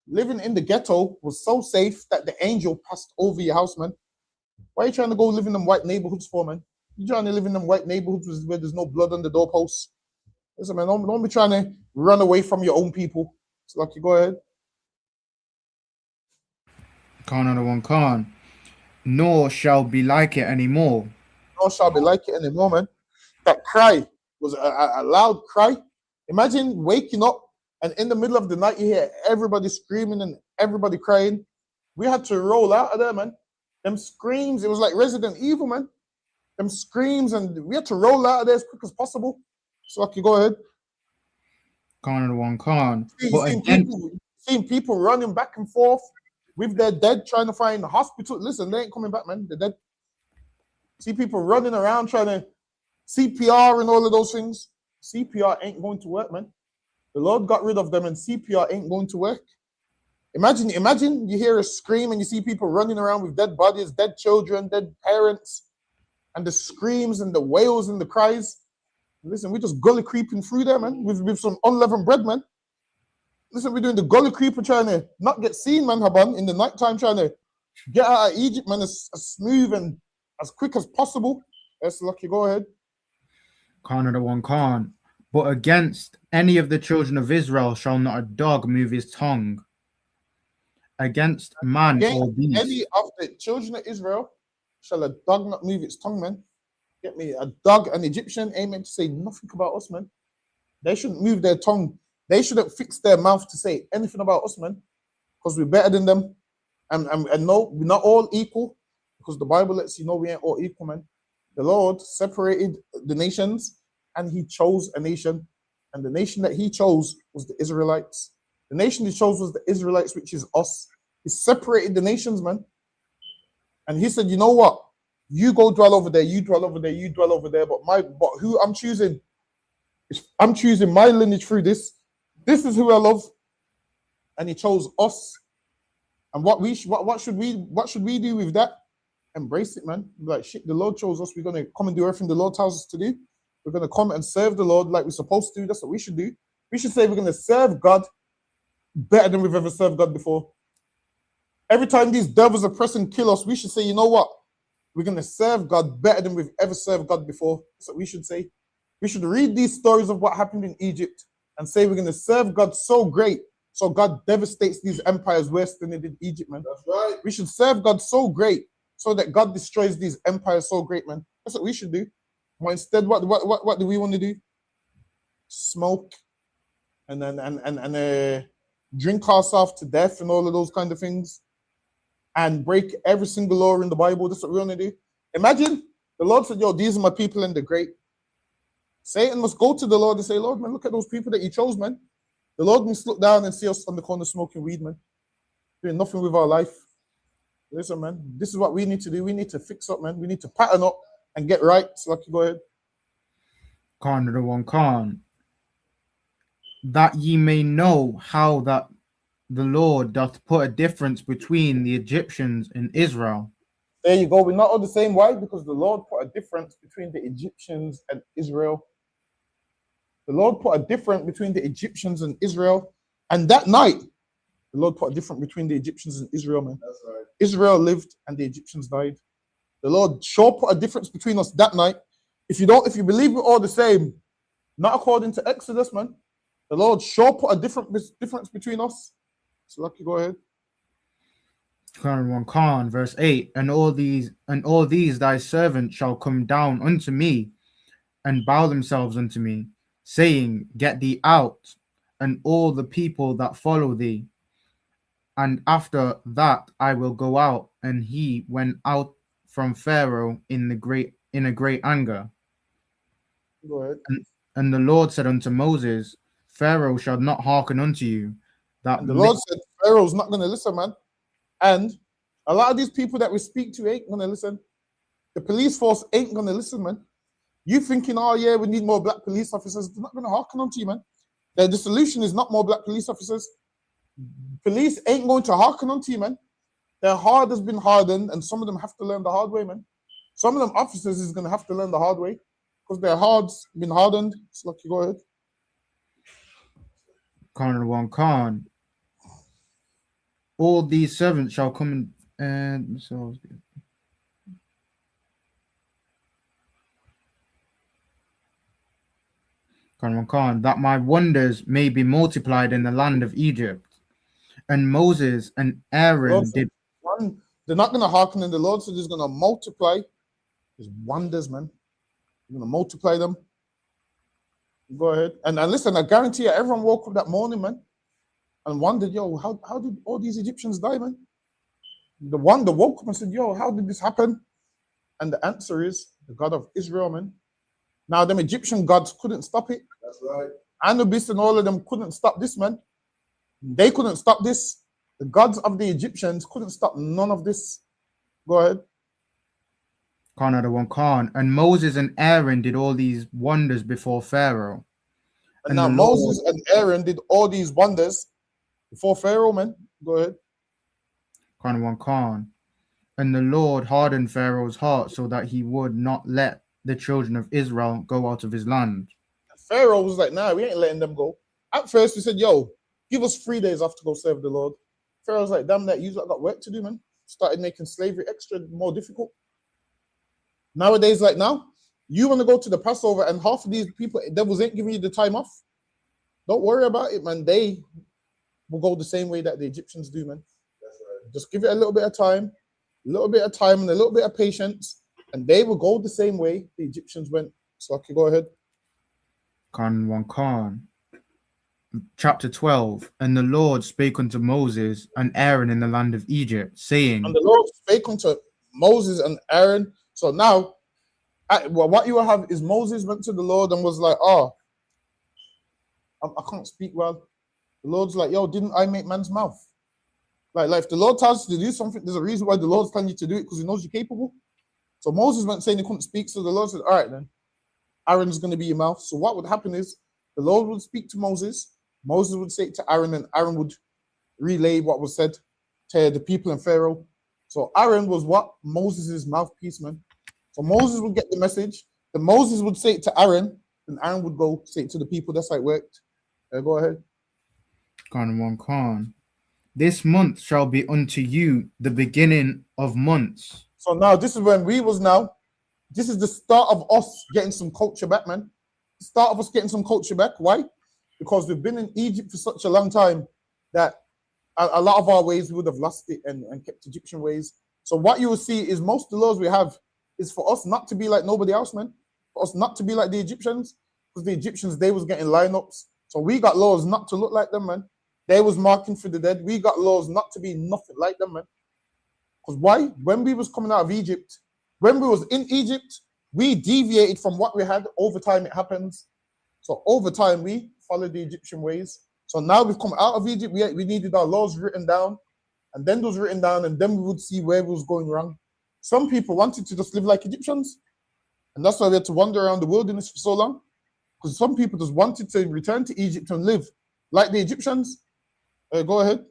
Speaker 10: Living in the ghetto was so safe that the angel passed over your house, man. Why are you trying to go live in them white neighborhoods for, man? You trying to live in them white neighborhoods where there's no blood on the doorposts? Listen, man, don't be trying to run away from your own people. So, like, you go ahead.
Speaker 18: Khan, nor shall be like it anymore.
Speaker 10: Nor shall be like it anymore, man. That cry was a loud cry. Imagine waking up and in the middle of the night you hear everybody screaming and everybody crying. We had to roll out of there, man. Them screams, it was like Resident Evil, man. Them screams, and we had to roll out of there as quick as possible. So, like, you go ahead.
Speaker 18: Khan.
Speaker 10: Seeing people running back and forth with their dead, trying to find the hospital. Listen, they ain't coming back, man. They're dead. See people running around trying to CPR and all of those things. CPR ain't going to work, man. The Lord got rid of them, and CPR ain't going to work. Imagine you hear a scream and you see people running around with dead bodies, dead children, dead parents, and the screams and the wails and the cries. Listen, we're just gully creeping through there, man, with some unleavened bread, man. Listen, we're doing the gully creeper trying to not get seen, man, Haban, in the nighttime, trying to get out of Egypt, man, as smooth and as quick as possible. Yes, lucky, go ahead.
Speaker 18: Khan. But against any of the children of Israel shall not a dog move his tongue. Against man or beast.
Speaker 10: Any of the children of Israel shall a dog not move its tongue, man. Get me? A dog, an Egyptian, ain't meant to say nothing about us, man. They shouldn't move their tongue. They shouldn't fix their mouth to say anything about us, man. Because we're better than them. And no, we're not all equal. Because the Bible lets you know we ain't all equal, man. The Lord separated the nations and he chose a nation. And the nation that he chose was the Israelites. The nation he chose was the Israelites, which is us. He separated the nations, man. And he said, you know what? You go dwell over there, you dwell over there, you dwell over there. But who I'm choosing, I'm choosing my lineage through this. This is who I love. And he chose us. And what should we do with that? embrace it, man. Like shit, the Lord chose us. We're gonna come and do everything the Lord tells us to do. We're gonna come and serve the Lord like we're supposed to. That's what we should do. We should say we're gonna serve God better than we've ever served God before. Every time these devils oppress and kill us, we should say, you know what? We're gonna serve God better than we've ever served God before. That's what we should say. We should read these stories of what happened in Egypt and say we're gonna serve God so great, so God devastates these empires worse than they did Egypt, man. That's right. We should serve God so great so that God destroys these empires so great, man. That's what we should do. But instead, what do we want to do? Smoke and then drink ourselves to death and all of those kind of things, and break every single law in the Bible. That's what we want to do. Imagine the Lord said, "Yo, these are my people and they're great." Satan must go to the Lord and say, "Lord, man, look at those people that you chose, man." The Lord must look down and see us on the corner smoking weed, man, doing nothing with our life. Listen, man, this is what we need to do. We need to fix up, man. We need to pattern up and get right. So, Lucky, go ahead.
Speaker 18: Khan, that ye may know how that the Lord doth put a difference between the Egyptians and Israel.
Speaker 10: There you go. We're not all the same. Why? Because the Lord put a difference between the Egyptians and Israel. The Lord put a difference between the Egyptians and Israel. And that night, the Lord put a difference between the Egyptians and Israel, man. That's right. Israel lived and the Egyptians died. The Lord sure put a difference between us that night. If you believe we're all the same, not according to Exodus, man. The Lord sure put a difference between us. So Lucky, go ahead.
Speaker 18: Khan, verse 8, and all these thy servants shall come down unto me and bow themselves unto me, saying, Get thee out, and all the people that follow thee. And after that I will go out. And he went out from Pharaoh in a great anger.
Speaker 10: Go ahead.
Speaker 18: And the Lord said unto Moses, Pharaoh shall not hearken unto you.
Speaker 10: And the Lord said, Pharaoh's not going to listen, man. And a lot of these people that we speak to ain't going to listen. The police force ain't going to listen, man. You thinking, oh yeah, we need more black police officers. They're not going to hearken onto you, man. The solution is not more black police officers. Police ain't going to hearken onto you, man. Their heart has been hardened, and some of them have to learn the hard way, man. Some of them officers is going to have to learn the hard way because their heart's been hardened. So Lucky, go ahead.
Speaker 18: Khan. All these servants shall come and so Khan, that my wonders may be multiplied in the land of Egypt. And Moses and Aaron did.
Speaker 10: They're not going to hearken, and the Lord said He's going to multiply His wonders, man. He's going to multiply them. Go ahead. And listen, I guarantee you, everyone woke up that morning, man, and wondered, yo, how did all these Egyptians die, man? The one that woke up and said, yo, how did this happen? And the answer is the God of Israel, man. Now, them Egyptian gods couldn't stop it. That's right. Anubis and all of them couldn't stop this, man. They couldn't stop this. The gods of the Egyptians couldn't stop none of this. Go ahead.
Speaker 18: Khan. And Moses and Aaron did all these wonders before Pharaoh.
Speaker 10: And now Moses and Aaron did all these wonders before Pharaoh, man. Go ahead.
Speaker 18: Khan. And the Lord hardened Pharaoh's heart so that he would not let the children of Israel go out of his land.
Speaker 10: Pharaoh was like, nah, we ain't letting them go. At first, we said, yo, give us 3 days off to go serve the Lord. Pharaoh's like, damn that, you got work to do, man. Started making slavery extra more difficult. Nowadays, like now, you want to go to the Passover and half of these people, devils ain't giving you the time off. Don't worry about it, man. They will go the same way that the Egyptians do, man. That's right. Just give it a little bit of time and a little bit of patience, and they will go the same way the Egyptians went. So I can go ahead.
Speaker 18: Khan. Chapter 12. And the Lord spake unto Moses and Aaron in the land of Egypt, saying,
Speaker 10: And the Lord spake unto Moses and Aaron. So now, what you will have is Moses went to the Lord and was like, I can't speak well. The Lord's like, yo, didn't I make man's mouth? Like if the Lord tells you to do something, there's a reason why the Lord's telling you to do it, because He knows you're capable. So Moses went saying he couldn't speak. So the Lord said, all right, then, Aaron's going to be your mouth. So what would happen is the Lord would speak to Moses. Moses would say it to Aaron, and Aaron would relay what was said to the people and Pharaoh. So Aaron was what? Moses' mouthpiece, man. So Moses would get the message. Then Moses would say it to Aaron, and Aaron would go say it to the people. That's how it worked. Go ahead.
Speaker 18: Khan. This month shall be unto you the beginning of months.
Speaker 10: So now this is when we was now. This is the start of us getting some culture back, man. The start of us getting some culture back. Why? Because we've been in Egypt for such a long time that a lot of our ways we would have lost it and kept Egyptian ways. So what you will see is most of the laws we have is for us not to be like nobody else, man. For us not to be like the Egyptians, because the Egyptians, they was getting lineups. So we got laws not to look like them, man. They was marking for the dead. We got laws not to be nothing like them, man. Because why? When we was coming out of Egypt, when we was in Egypt, we deviated from what we had. Over time, it happens. So over time, we followed the Egyptian ways. So now we've come out of Egypt. We needed our laws written down, and then those written down, and then we would see where we was going wrong. Some people wanted to just live like Egyptians, and that's why we had to wander around the wilderness for so long. Because some people just wanted to return to Egypt and live like the Egyptians. Go ahead.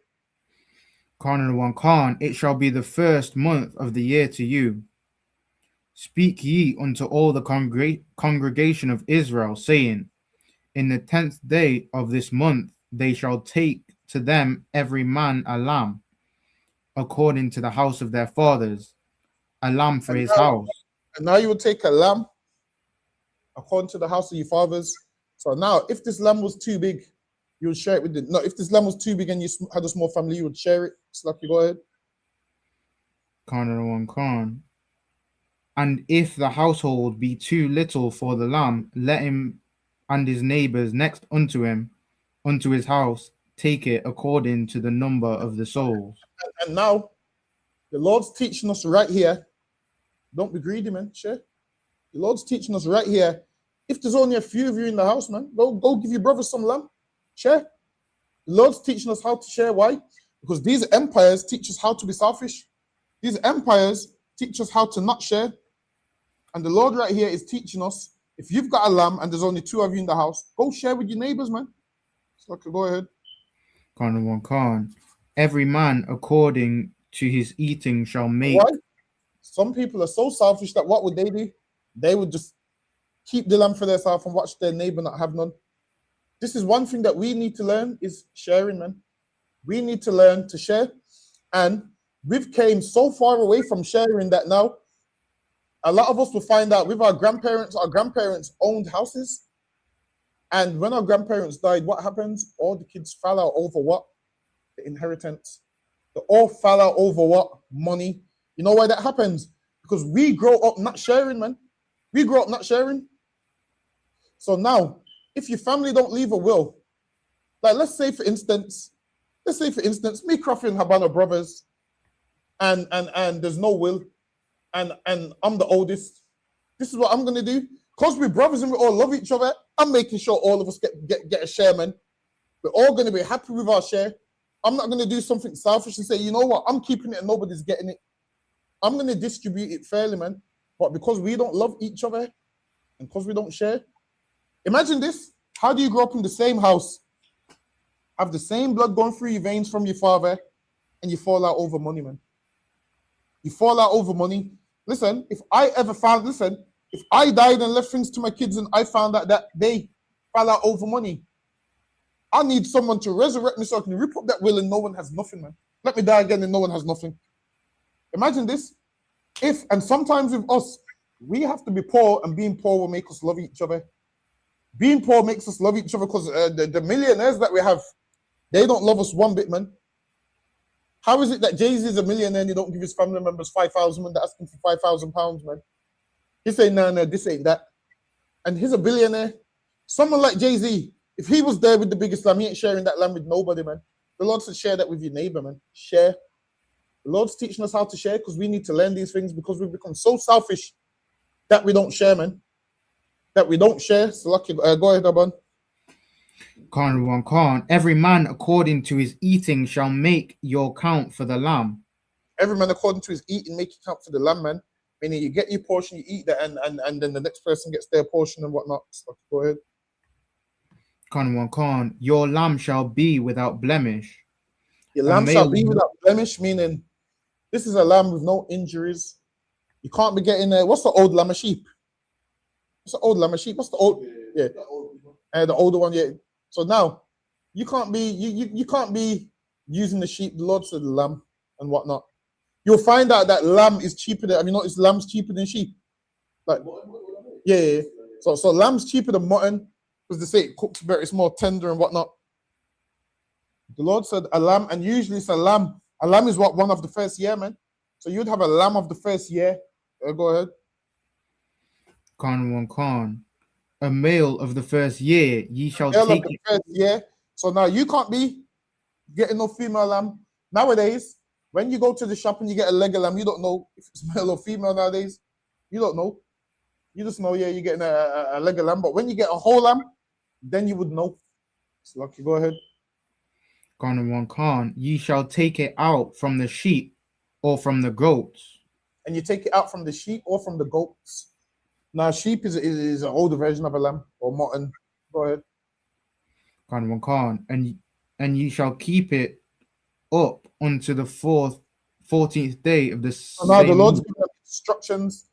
Speaker 18: Khan, it shall be the first month of the year to you. Speak ye unto all the congregation of Israel, saying, in the 10th day of this month they shall take to them every man a lamb, according to the house of their fathers, a lamb for his house.
Speaker 10: And now you will take a lamb according to the house of your fathers. So now, if this lamb was too big, you would share it with the. No, if this lamb was too big and you had a small family, you would share it. Slucky, go ahead.
Speaker 18: Khan. And if the household be too little for the lamb, let him and his neighbors next unto him, unto his house, take it according to the number of the souls.
Speaker 10: And now, the Lord's teaching us right here. Don't be greedy, man. Share. The Lord's teaching us right here. If there's only a few of you in the house, man, go give your brother some lamb. Share. The Lord's teaching us how to share. Why? Because these empires teach us how to be selfish. These empires teach us how to not share. And the Lord right here is teaching us, if you've got a lamb and there's only 2 of you in the house, go share with your neighbors, man. So go ahead.
Speaker 18: Khan. Every man according to his eating shall make.
Speaker 10: Why? Some people are so selfish that what would they do? They would just keep the lamb for themselves and watch their neighbor not have none. This is one thing that we need to learn is sharing, man. We need to learn to share. And we've came so far away from sharing that now a lot of us will find out with our grandparents owned houses. And when our grandparents died, what happens? All the kids fell out over what? The inheritance. They all fell out over what? Money. You know why that happens? Because we grow up not sharing, man. We grow up not sharing. So now, if your family don't leave a will, like let's say for instance, me, Crawford, and Habana brothers, and there's no will, and I'm the oldest. This is what I'm gonna do. Because we're brothers and we all love each other, I'm making sure all of us get a share, man. We're all gonna be happy with our share. I'm not gonna do something selfish and say, you know what, I'm keeping it and nobody's getting it. I'm gonna distribute it fairly, man. But because we don't love each other and because we don't share, imagine this. How do you grow up in the same house, have the same blood going through your veins from your father, and you fall out over money, man? You fall out over money. Listen, if I died and left things to my kids and I found out that they fell out over money, I need someone to resurrect me so I can rip up that will and no one has nothing, man. Let me die again and no one has nothing. Imagine this. And sometimes with us, we have to be poor, and being poor will make us love each other. Being poor makes us love each other because the millionaires that we have, they don't love us one bit, man. How is it that Jay-Z is a millionaire and he don't give his family members 5,000 when they're asking for £5,000, man? He say, no, this ain't that. And he's a billionaire. Someone like Jay-Z, if he was there with the biggest lamb, he ain't sharing that lamb with nobody, man. The Lord said, share that with your neighbor, man. Share. The Lord's teaching us how to share because we need to learn these things because we've become so selfish that we don't share, man. That we don't share. So lucky. Go ahead, Aban.
Speaker 18: Khan. Every man according to his eating shall make your count for the lamb.
Speaker 10: Every man according to his eating, make your count for the lamb, man. Meaning you get your portion, you eat that, and then the next person gets their portion and whatnot. So go ahead.
Speaker 18: Khan. Your lamb shall be without blemish.
Speaker 10: Your lamb shall be without blemish, meaning This is a lamb with no injuries. You can't be getting what's the old lamb of sheep? What's the old lamb of sheep? What's the old? Yeah, the older one. Yeah. So now you can't be you can't be using the sheep. The Lord said the lamb and whatnot. You'll find out that lamb is cheaper than. Have you noticed lamb's cheaper than sheep? Like, yeah. So lamb's cheaper than mutton because they say it cooks better. It's more tender and whatnot. The Lord said a lamb, and usually it's a lamb. A lamb is what one of the first year, man. So you'd have a lamb of the first year. Go ahead.
Speaker 18: Khan. A male of the first year, ye shall
Speaker 10: Male
Speaker 18: take
Speaker 10: of the
Speaker 18: it.
Speaker 10: first year. So now you can't be getting no female lamb. Nowadays, when you go to the shop and you get a leg of lamb, you don't know if it's male or female nowadays. You don't know. You just know, yeah, you're getting a leg of lamb. But when you get a whole lamb, then you would know. So lucky, go ahead.
Speaker 18: Khan, ye shall take it out from the sheep or from the goats.
Speaker 10: And you take it out from the sheep or from the goats. Now, sheep is an older version of a lamb or mutton. Go ahead.
Speaker 18: Khan, and ye shall keep it up unto the 14th day of the
Speaker 10: So now the
Speaker 18: same
Speaker 10: Lord's
Speaker 18: month.
Speaker 10: giving them instructions.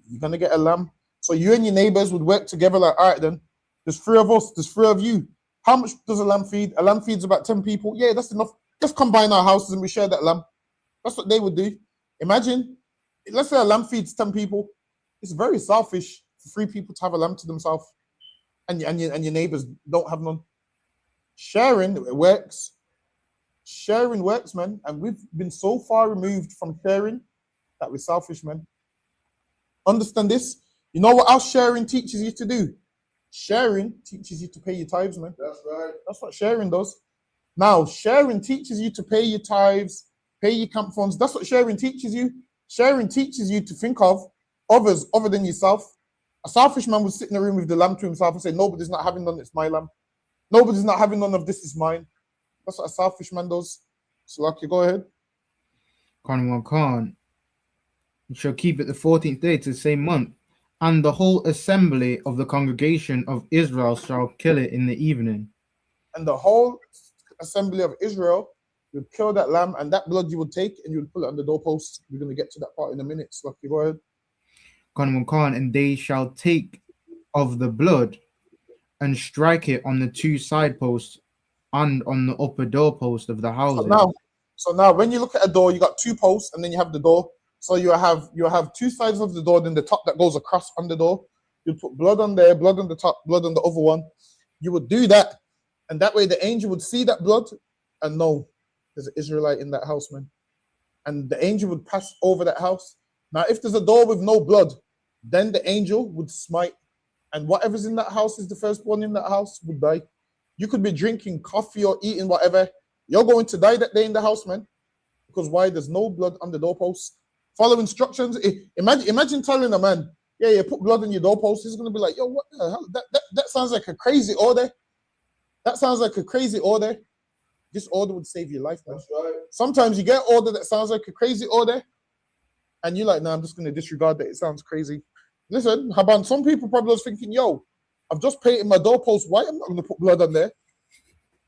Speaker 10: You're gonna get a lamb. So you and your neighbors would work together. Like, all right, then there's 3 of us. There's 3 of you. How much does a lamb feed? A lamb feeds about 10 people. Yeah, that's enough. Just combine our houses and we share that lamb. That's what they would do. Imagine, let's say a lamb feeds 10 people. It's very selfish for 3 people to have a lamb to themselves, and your neighbors don't have none. Sharing works. Sharing works, man. And we've been so far removed from sharing that we're selfish, man. Understand this? You know what else sharing teaches you to do? Sharing teaches you to pay your tithes, man.
Speaker 17: That's right.
Speaker 10: That's what sharing does. Now, sharing teaches you to pay your tithes, pay your camp funds. That's what sharing teaches you. Sharing teaches you to think of others other than yourself. A selfish man would sit in the room with the lamb to himself and say, nobody's not having none, it's my lamb. Nobody's not having none of this, is mine. That's what a selfish man does. So, lucky, go ahead.
Speaker 18: Khan, you shall keep it the 14th day to the same month, and the whole assembly of the congregation of Israel shall kill it in the evening.
Speaker 10: And the whole assembly of Israel would kill that lamb, and that blood you would take and you would put it on the doorpost. We're going to get to that part in a minute. So, lucky, go ahead.
Speaker 18: Khan, and they shall take of the blood and strike it on the 2 side posts and on the upper doorpost of the house.
Speaker 10: So now, when you look at a door, you got 2 posts, and then you have the door. So you have 2 sides of the door, then the top that goes across on the door. You put blood on there, blood on the top, blood on the other one. You would do that, and that way the angel would see that blood and know there's an Israelite in that house, man. And the angel would pass over that house. Now, if there's a door with no blood, then the angel would smite, and whatever's in that house is the firstborn in that house would die. You could be drinking coffee or eating whatever. You're going to die that day in the house, man. Because why? There's no blood on the doorpost. Follow instructions. Imagine telling a man, yeah, put blood on your doorpost. He's going to be like, yo, what the hell? That sounds like a crazy order. That sounds like a crazy order. This order would save your life, man. That's right. Sometimes you get an order that sounds like a crazy order, and you're like, nah, I'm just going to disregard that. It sounds crazy. Listen, Haban, some people probably was thinking, yo, I've just painted my doorpost white. I'm not going to put blood on there.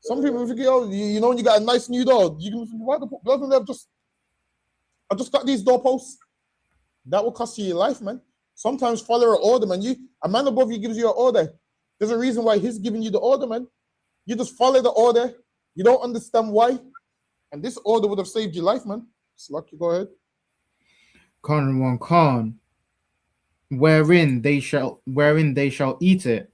Speaker 10: Some people think, yo, you know, when you got a nice new door, you're going to think, why do I put blood on there? I just got these doorposts. That will cost you your life, man. Sometimes follow an order, man. A man above you gives you an order. There's a reason why he's giving you the order, man. You just follow the order. You don't understand why. And this order would have saved your life, man. So, lucky, go ahead.
Speaker 18: Khan, wherein they shall eat it,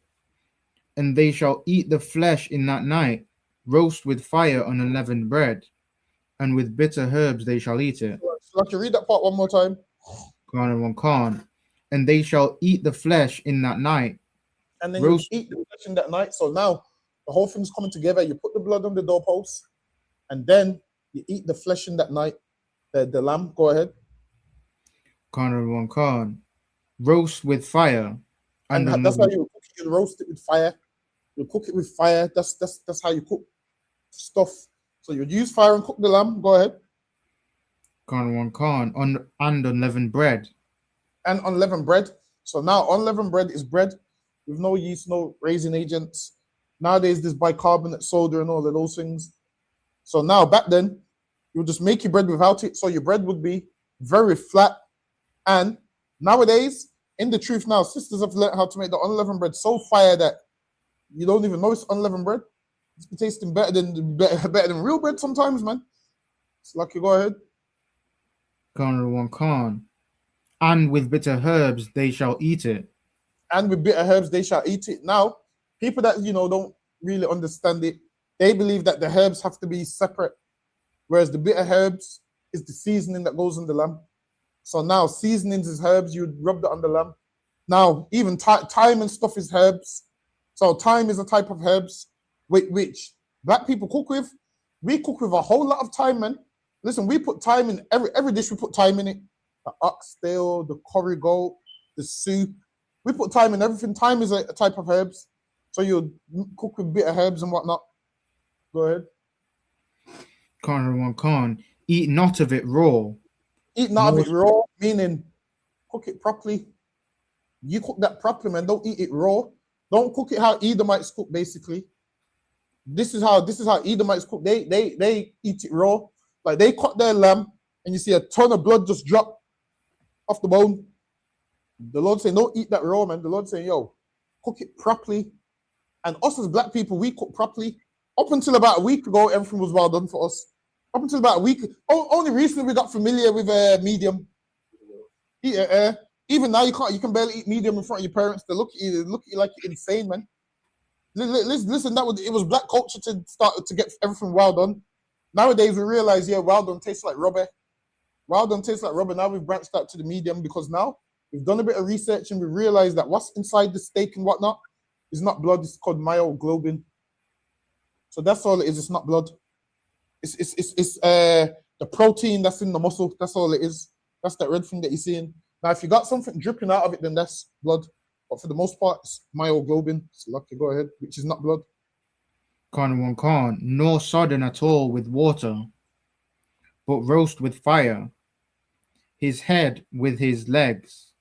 Speaker 18: and they shall eat the flesh in that night, roast with fire on unleavened bread, and with bitter herbs they shall eat it.
Speaker 10: So, lucky, read that part one more time.
Speaker 18: Khan, and they shall eat the flesh in that night.
Speaker 10: And then you eat the flesh in that night. So now the whole thing's coming together. You put the blood on the doorpost, and then you eat the flesh in that night. The lamb. Go ahead.
Speaker 18: Khan, roast with fire.
Speaker 10: And that's how you cook it. You roast it with fire. You cook it with fire. That's how you cook stuff. So you use fire and cook the lamb. Go ahead.
Speaker 18: Khan, and unleavened bread.
Speaker 10: And unleavened bread. So now unleavened bread is bread with no yeast, no raising agents. Nowadays there's bicarbonate soda and all of those things. So now back then, You would just make your bread without it, so your bread would be very flat. And nowadays, in the truth now, sisters have learned how to make the unleavened bread so fire that you don't even know it's unleavened bread. It's tasting better than real bread sometimes, man. It's lucky. Go ahead.
Speaker 18: Khan. And with bitter herbs they shall eat it.
Speaker 10: And with bitter herbs they shall eat it. Now, people that don't really understand it, they believe that the herbs have to be separate, whereas the bitter herbs is the seasoning that goes on the lamb. So now seasonings is herbs, you rub that on the lamb. Now, even thyme and stuff is herbs. So thyme is a type of herbs which black people cook with. We cook with a whole lot of thyme, man. Listen, we put thyme in every dish, we put thyme in it. The oxtail, the curry goat, the soup. We put thyme in everything. Thyme is a type of herbs. So you cook with bitter herbs and whatnot. Go ahead.
Speaker 18: Khan. Eat not of it raw.
Speaker 10: Eat not of it raw, meaning cook it properly. You cook that properly, man. Don't eat it raw. Don't cook it how Edomites cook, basically. This is how Edomites cook. They eat it raw. Like they cut their lamb and you see a ton of blood just drop off the bone. The Lord saying, don't eat that raw, man. The Lord saying, yo, cook it properly. And us as black people, we cook properly. Up until about a week ago, everything was well done for us. Up until about a week, only recently we got familiar with medium. Even now you can barely eat medium in front of your parents. They look at you like you're insane, man. Listen, it was black culture to start to get everything well done. Nowadays we realize, well done tastes like rubber. Well done tastes like rubber. Now we've branched out to the medium because now we've done a bit of research and we realized that what's inside the steak and whatnot is not blood. It's called myoglobin. So that's all it is. It's not blood. It's the protein that's in the muscle. That's all it is. That's that red thing that you're seeing. Now, if you got something dripping out of it, then that's blood. But for the most part, it's myoglobin. So lucky, go ahead, which is not blood.
Speaker 18: Khan, nor sodden at all with water, but roast with fire, his head with his legs,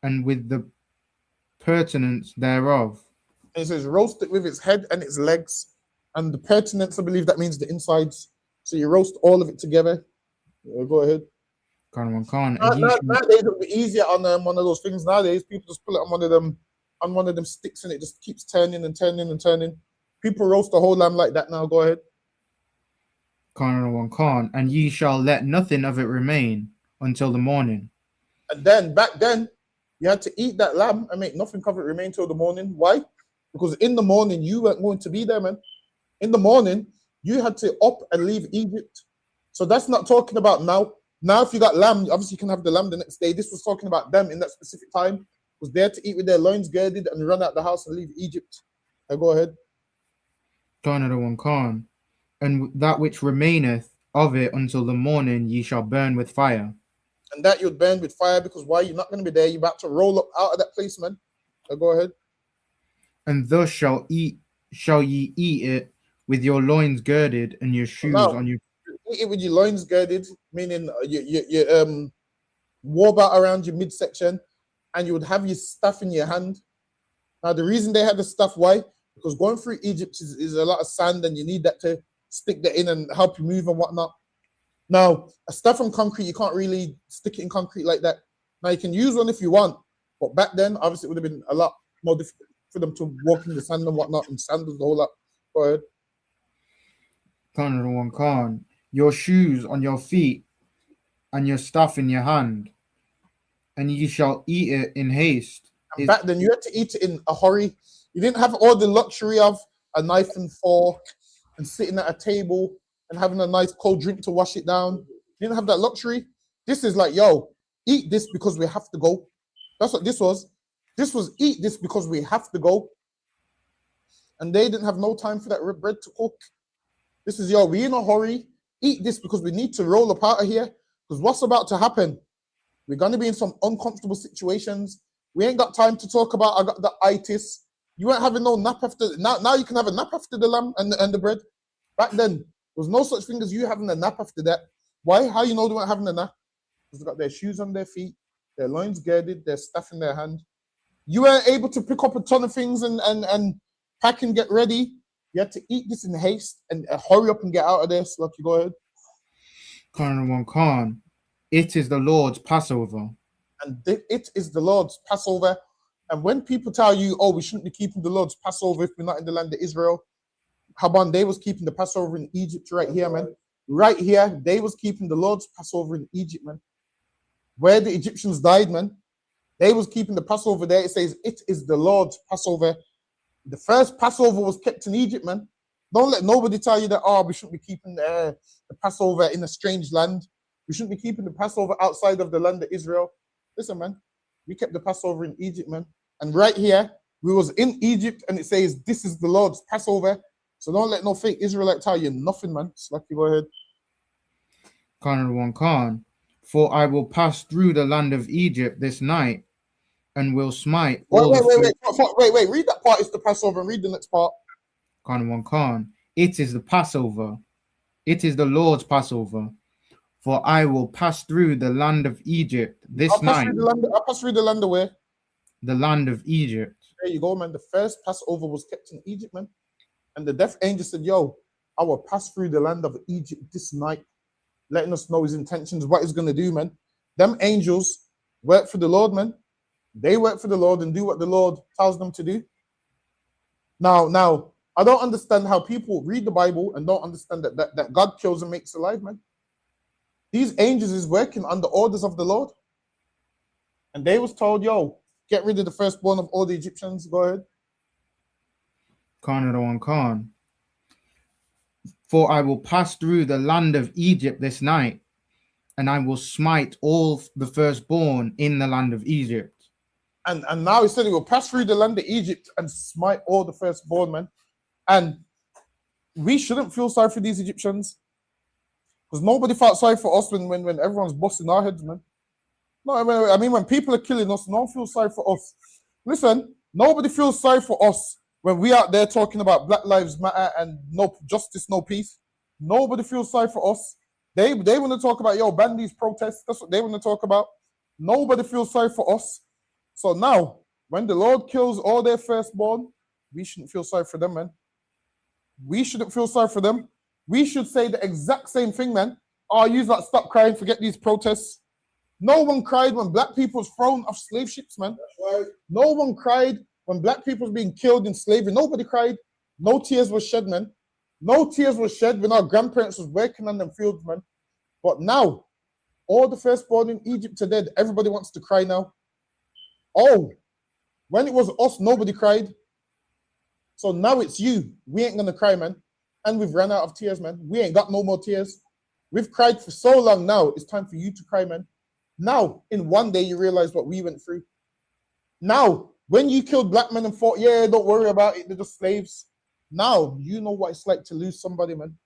Speaker 18: and with the pertinence thereof.
Speaker 10: And it says roast it with its head and its legs. And the pertinence, I believe that means the insides. So you roast all of it together. Go ahead.
Speaker 18: Khan.
Speaker 10: Nowadays it would be easier on one of those things. Nowadays, people just put it on one of them sticks and it just keeps turning and turning and turning. People roast the whole lamb like that now. Go ahead.
Speaker 18: Khan, and ye shall let nothing of it remain until the morning.
Speaker 10: And then back then, you had to eat that lamb and make nothing of it remain till the morning. Why? Because in the morning you weren't going to be there, man. In the morning, you had to up and leave Egypt. So that's not talking about now. Now, if you got lamb, obviously you can have the lamb the next day. This was talking about them in that specific time. Was there to eat with their loins girded and run out the house and leave Egypt. Go ahead.
Speaker 18: Khan. And that which remaineth of it until the morning ye shall burn with fire.
Speaker 10: And that you'd burn with fire because why? You're not going to be there. You're about to roll up out of that place, man. Go ahead.
Speaker 18: And thus shall ye eat it with your loins girded and your shoes on your.
Speaker 10: Eat it with your loins girded, meaning your war belt around your midsection, and you would have your staff in your hand. Now, the reason they had the staff, why? Because going through Egypt is a lot of sand, and you need that to stick that in and help you move and whatnot. Now, a staff from concrete, you can't really stick it in concrete like that. Now, you can use one if you want, but back then, obviously, it would have been a lot more difficult for them to walk in the sand and whatnot, and sandals, the whole lot. Go ahead.
Speaker 18: Khan. Your shoes on your feet and your staff in your hand, and ye shall eat it in haste.
Speaker 10: And back then, you had to eat it in a hurry. You didn't have all the luxury of a knife and fork and sitting at a table and having a nice cold drink to wash it down. You didn't have that luxury. This is like, yo, eat this because we have to go. That's what this was. This was eat this because we have to go. And they didn't have no time for that bread to cook. This is, yo, we in a hurry. Eat this because we need to roll up out of here. Because what's about to happen? We're going to be in some uncomfortable situations. We ain't got time to talk about I got the itis. You ain't having no nap after. Now you can have a nap after the lamb and the bread. Back then, there was no such thing as you having a nap after that. Why? How you know they weren't having a nap? Because they got their shoes on their feet, their loins girded, their staff in their hand. You weren't able to pick up a ton of things and pack and get ready. You had to eat this in haste and hurry up and get out of there. So, like, you go ahead.
Speaker 18: Khan one Khan. It is the Lord's Passover.
Speaker 10: And it is the Lord's Passover. And when people tell you, oh, we shouldn't be keeping the Lord's Passover if we're not in the land of Israel, Haban, they was keeping the Passover in Egypt right here, man. Right here, they was keeping the Lord's Passover in Egypt, man. Where the Egyptians died, man. They was keeping the Passover there. It says, it is the Lord's Passover. The first Passover was kept in Egypt, man. Don't let nobody tell you that, oh, we shouldn't be keeping the Passover in a strange land. We shouldn't be keeping the Passover outside of the land of Israel. Listen, man, we kept the Passover in Egypt, man. And right here, we was in Egypt, and it says, this is the Lord's Passover. So don't let no fake Israelite tell you nothing, man. Slacky, go ahead.
Speaker 18: Khan one Khan. For I will pass through the land of Egypt this night, and will smite all
Speaker 10: Wait,
Speaker 18: the
Speaker 10: read that part. It's the Passover, and read the next part.
Speaker 18: Khan one Khan. It is the Passover. It is the Lord's Passover. For I will pass through the land of Egypt this night.
Speaker 10: I'll pass through the land of where?
Speaker 18: The land of Egypt.
Speaker 10: There you go, man. The first Passover was kept in Egypt, man. And the death angel said, yo, I will pass through the land of Egypt this night, letting us know his intentions, what he's going to do, man. Them angels work for the Lord, man. They work for the Lord and do what the Lord tells them to do. Now, I don't understand how people read the Bible and don't understand that God kills and makes alive, man. These angels is working under orders of the Lord. And they was told, yo, get rid of the firstborn of all the Egyptians. Go ahead.
Speaker 18: Khan. For I will pass through the land of Egypt this night, and I will smite all the firstborn in the land of Egypt.
Speaker 10: And now he said he will pass through the land of Egypt and smite all the firstborn, man. And we shouldn't feel sorry for these Egyptians, because nobody felt sorry for us when everyone's busting our heads, man. No, I mean when people are killing us, no one feels sorry for us. Listen, nobody feels sorry for us when we out there talking about Black Lives Matter and no justice, no peace. Nobody feels sorry for us. They want to talk about, yo, ban these protests. That's what they want to talk about. Nobody feels sorry for us. So now, when the Lord kills all their firstborn, we shouldn't feel sorry for them, man. We shouldn't feel sorry for them. We should say the exact same thing, man. Oh, you like stop crying, forget these protests. No one cried when black people was thrown off slave ships, man. That's right. No one cried when black people was being killed in slavery. Nobody cried. No tears were shed, man. No tears were shed when our grandparents was working on them fields, man. But now, all the firstborn in Egypt are dead. Everybody wants to cry now. Oh, when it was us, nobody cried. So now it's you. We ain't gonna cry, man. And we've run out of tears, man. We ain't got no more tears. We've cried for so long now. It's time for you to cry, man. Now, in one day, you realize what we went through. Now, when you killed black men and thought, yeah, don't worry about it, they're just slaves. Now, you know what it's like to lose somebody, man.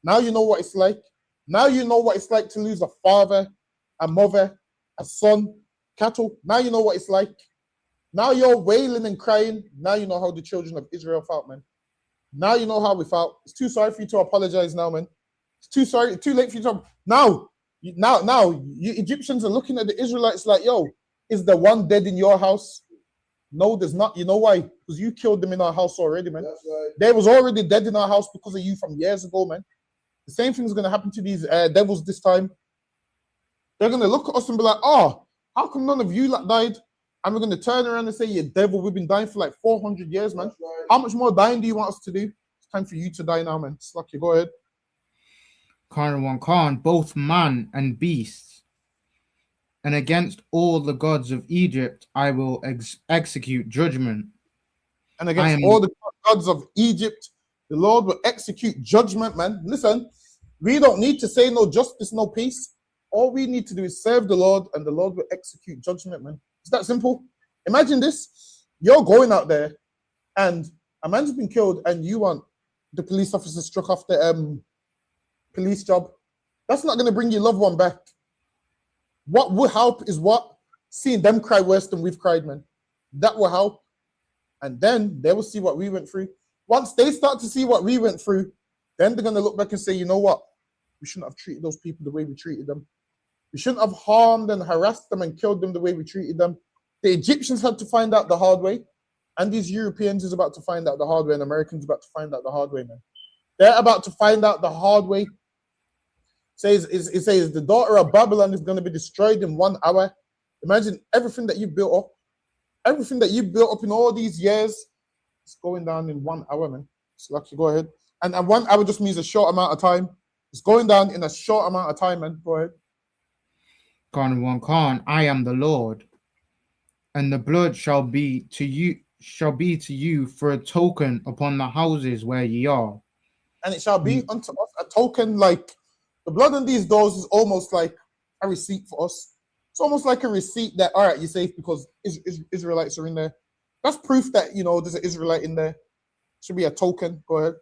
Speaker 10: Now you know what it's like. Now you know what it's like to lose a father, a mother, a son, cattle. Now you know what it's like. Now you're wailing and crying. Now you know how the children of Israel felt, man. Now you know how we felt. It's too sorry for you to apologize now, man. It's too late for you to. Now, you Egyptians are looking at the Israelites like, yo, is there one dead in your house? No, there's not. You know why? Because you killed them in our house already, man. That's right. They was already dead in our house because of you from years ago, man. The same thing is going to happen to these devils this time. They're going to look at us and be like, oh, how come none of you died? And we're going to turn around and say, you devil, we've been dying for like 400 years, man. Right. How much more dying do you want us to do? It's time for you to die now, man. Slacky, go ahead.
Speaker 18: Khan, both man and beast. And against all the gods of Egypt, I will execute judgment.
Speaker 10: And against all the gods of Egypt, the Lord will execute judgment, man. Listen, we don't need to say no justice, no peace. All we need to do is serve the Lord, and the Lord will execute judgment, man. It's that simple. Imagine this. You're going out there, and a man's been killed, and you want the police officer struck off the police job. That's not going to bring your loved one back. What will help is what? Seeing them cry worse than we've cried, man. That will help. And then they will see what we went through. Once they start to see what we went through, then they're going to look back and say, you know what? We shouldn't have treated those people the way we treated them. We shouldn't have harmed and harassed them and killed them the way we treated them. The Egyptians had to find out the hard way. And these Europeans is about to find out the hard way, and Americans about to find out the hard way, man. They're about to find out the hard way. It says the daughter of Babylon is going to be destroyed in 1 hour. Imagine everything that you built up, everything that you built up in all these years, it's going down in 1 hour, man. So lucky, go ahead. And 1 hour just means a short amount of time. It's going down in a short amount of time, man. Go ahead.
Speaker 18: Khan, I am the Lord, and the blood shall be to you for a token upon the houses where ye are.
Speaker 10: And it shall be unto us a token, like the blood on these doors is almost like a receipt for us. It's almost like a receipt that, all right, you're safe because Israelites are in there. That's proof that, you know, there's an Israelite in there. Should be a token. Go ahead.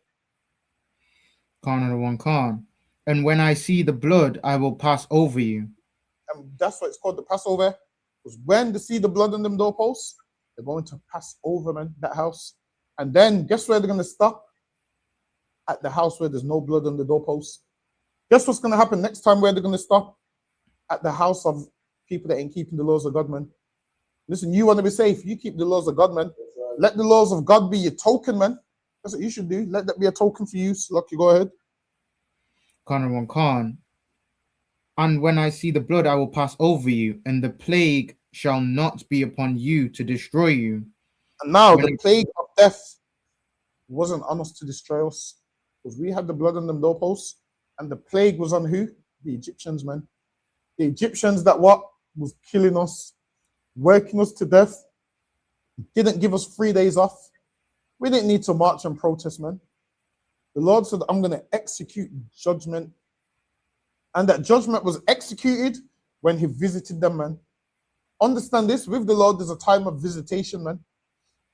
Speaker 18: Khan. And when I see the blood, I will pass over you.
Speaker 10: And that's what it's called, the Passover. Because when they see the blood on them doorposts, they're going to pass over, man, that house. And then guess where they're going to stop? At the house where there's no blood on the doorposts. Guess what's going to happen next time where they're going to stop? At the house of people that ain't keeping the laws of God, man. Listen, you want to be safe, you keep the laws of God, man. Right. Let the laws of God be your token, man. That's what you should do. Let that be a token for you. So, Lucky, go ahead.
Speaker 18: Khan. And when I see the blood, I will pass over you, and the plague shall not be upon you to destroy you.
Speaker 10: And now the plague of death wasn't on us to destroy us, because we had the blood on them doorposts, and the plague was on who? The Egyptians, man. The Egyptians that what? Was killing us, working us to death, didn't give us 3 days off. We didn't need to march and protest, man. The Lord said, I'm going to execute judgment. And that judgment was executed when he visited them, man. Understand this, with the Lord, there's a time of visitation, man.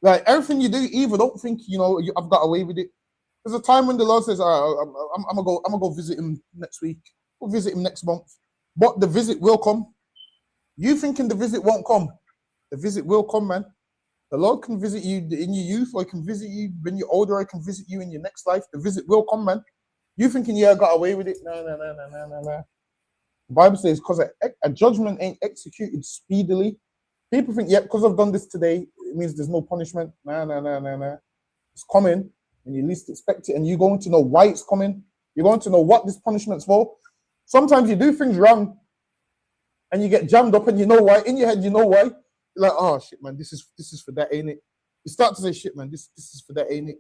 Speaker 10: Like everything you do, evil, don't think, you know, I've got away with it. There's a time when the Lord says, all right, I'm gonna go visit him next week. We'll visit him next month. But the visit will come. You thinking the visit won't come? The visit will come, man. The Lord can visit you in your youth, or he can visit you when you're older, or he can visit you in your next life. The visit will come, man. You thinking, yeah, I got away with it? No. The Bible says, because a judgment ain't executed speedily. People think, yeah, because I've done this today, it means there's no punishment. No. It's coming, and you least expect it, and you're going to know why it's coming. You're going to know what this punishment's for. Sometimes you do things wrong, and you get jammed up, and you know why. In your head, you know why. You're like, oh shit, man, this is for that, ain't it? You start to say, shit, man, this is for that, ain't it?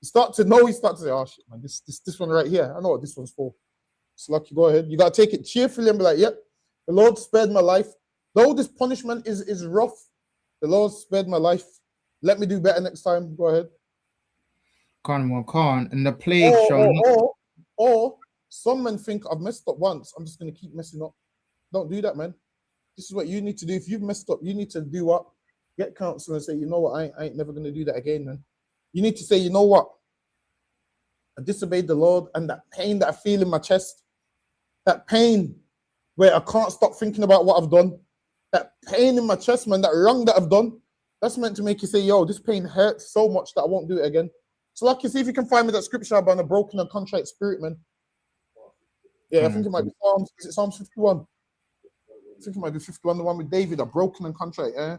Speaker 10: You start to say, oh shit, man, this one right here, I know what this one's for. It's Lucky, go ahead. You gotta take it cheerfully and be like, yep, the Lord spared my life. Though this punishment is rough, the Lord spared my life. Let me do better next time. Go ahead.
Speaker 18: Khan, and the plague shall not.
Speaker 10: Or some men think I've messed up once, I'm just gonna keep messing up. Don't do that, man. This is what you need to do. If you've messed up, you need to do what? Get counsel and say, you know what, I ain't never gonna do that again, man. You need to say, you know what? I disobeyed the Lord, and that pain that I feel in my chest, that pain where I can't stop thinking about what I've done, that pain in my chest, man, that wrong that I've done, that's meant to make you say, yo, this pain hurts so much that I won't do it again. So Lucky, see if you can find me that scripture about a broken and contrite spirit, man. Yeah, I think it might be Psalms. Is it Psalms 51? I think it might be 51, the one with David, a broken and contrite, yeah?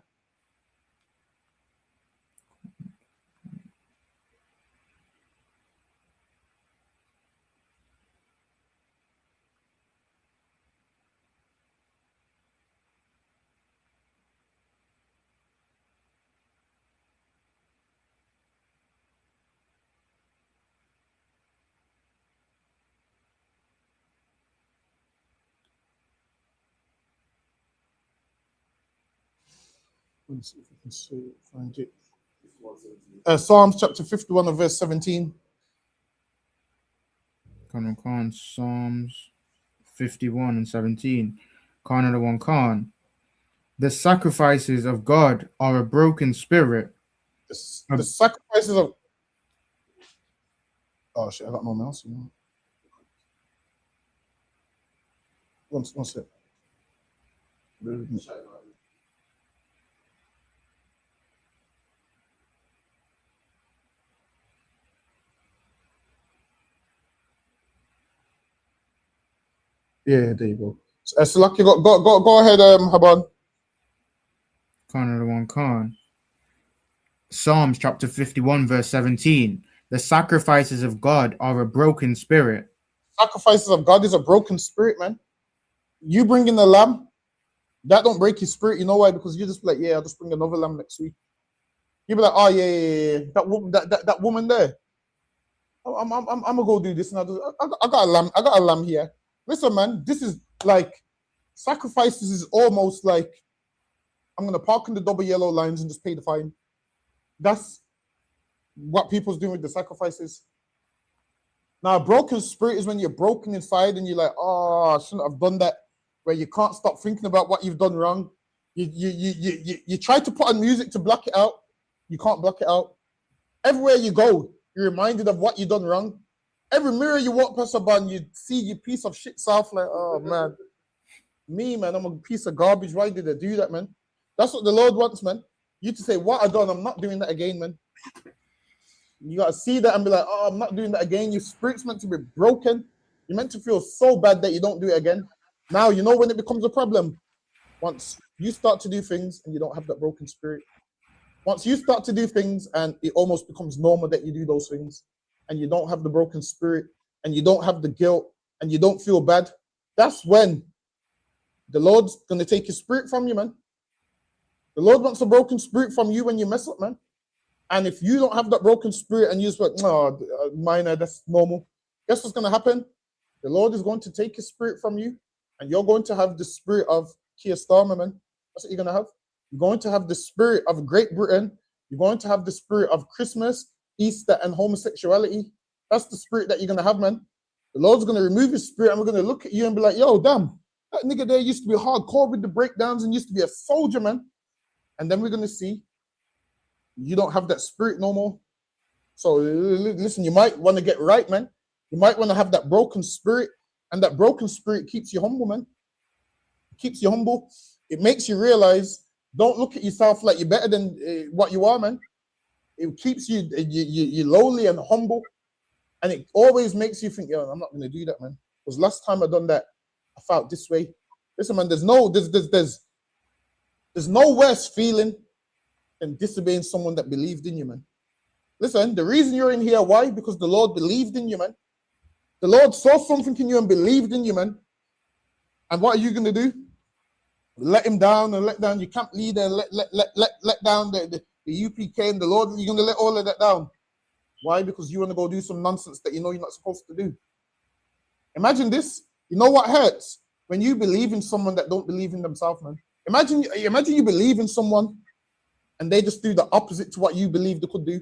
Speaker 10: Let's see if we can find it. Psalms chapter 51 and verse 17.
Speaker 18: Psalms 51 and 17. Khan. The sacrifices of God are a broken spirit.
Speaker 10: The sacrifices of... Oh shit, I got no mouse. One sec. Yeah, there you go. So Lucky, go ahead, Haban.
Speaker 18: Khan. Psalms chapter 51 verse 17. The sacrifices of God are a broken spirit.
Speaker 10: sacrifices of God is a broken spirit, man. You bring in a lamb, that don't break his spirit. You know why? Because you just be like, yeah, I'll just bring another lamb next week. You be like, oh yeah, that woman there. I'm gonna go do this, and I got a lamb here. Listen, man, this is like sacrifices is almost like I'm gonna park in the double yellow lines and just pay the fine. That's what people's doing with the sacrifices. Now, a broken spirit is when you're broken inside and you're like, oh, I shouldn't have done that. Where you can't stop thinking about what you've done wrong. You try to put on music to block it out. You can't block it out. Everywhere you go, you're reminded of what you've done wrong. Every mirror you walk past upon, you see your piece of shit self like, oh man, me, man, I'm a piece of garbage. Why did I do that, man? That's what the Lord wants, man. You to say, what I done, I'm not doing that again, man. You got to see that and be like, oh, I'm not doing that again. Your spirit's meant to be broken. You're meant to feel so bad that you don't do it again. Now, you know when it becomes a problem? Once you start to do things and you don't have that broken spirit. Once you start to do things and it almost becomes normal that you do those things and you don't have the broken spirit and you don't have the guilt and you don't feel bad, that's when the Lord's going to take your spirit from you, man. The Lord wants a broken spirit from you when you mess up, man. And if you don't have that broken spirit and you just like, no, minor, that's normal. Guess what's going to happen? The Lord is going to take his spirit from you and you're going to have the spirit of Keir Starmer, man. That's what you're going to have. You're going to have the spirit of Great Britain. You're going to have the spirit of Christmas, Easter, and homosexuality. That's the spirit that you're going to have, man. The Lord's going to remove his spirit and we're going to look at you and be like, yo, damn, that nigga there used to be hardcore with the breakdowns and used to be a soldier, man. And then we're going to see you don't have that spirit no more. So listen, you might want to get right, man. You might want to have that broken spirit, and that broken spirit keeps you humble, man. It keeps you humble. It makes you realize, don't look at yourself like you're better than what you are, man. It keeps you lowly and humble, and it always makes you think, yo, I'm not going to do that, man. Because last time I done that, I felt this way. Listen, man, there's no worse feeling than disobeying someone that believed in you, man. Listen, the reason you're in here, why? Because the Lord believed in you, man. The Lord saw something in you and believed in you, man. And what are you going to do? Let him down and let down your camp leader and let down the UPK and the Lord. You're going to let all of that down. Why? Because you want to go do some nonsense that you know you're not supposed to do. Imagine this. You know what hurts? When you believe in someone that don't believe in themselves, man. Imagine you believe in someone and they just do the opposite to what you believe they could do.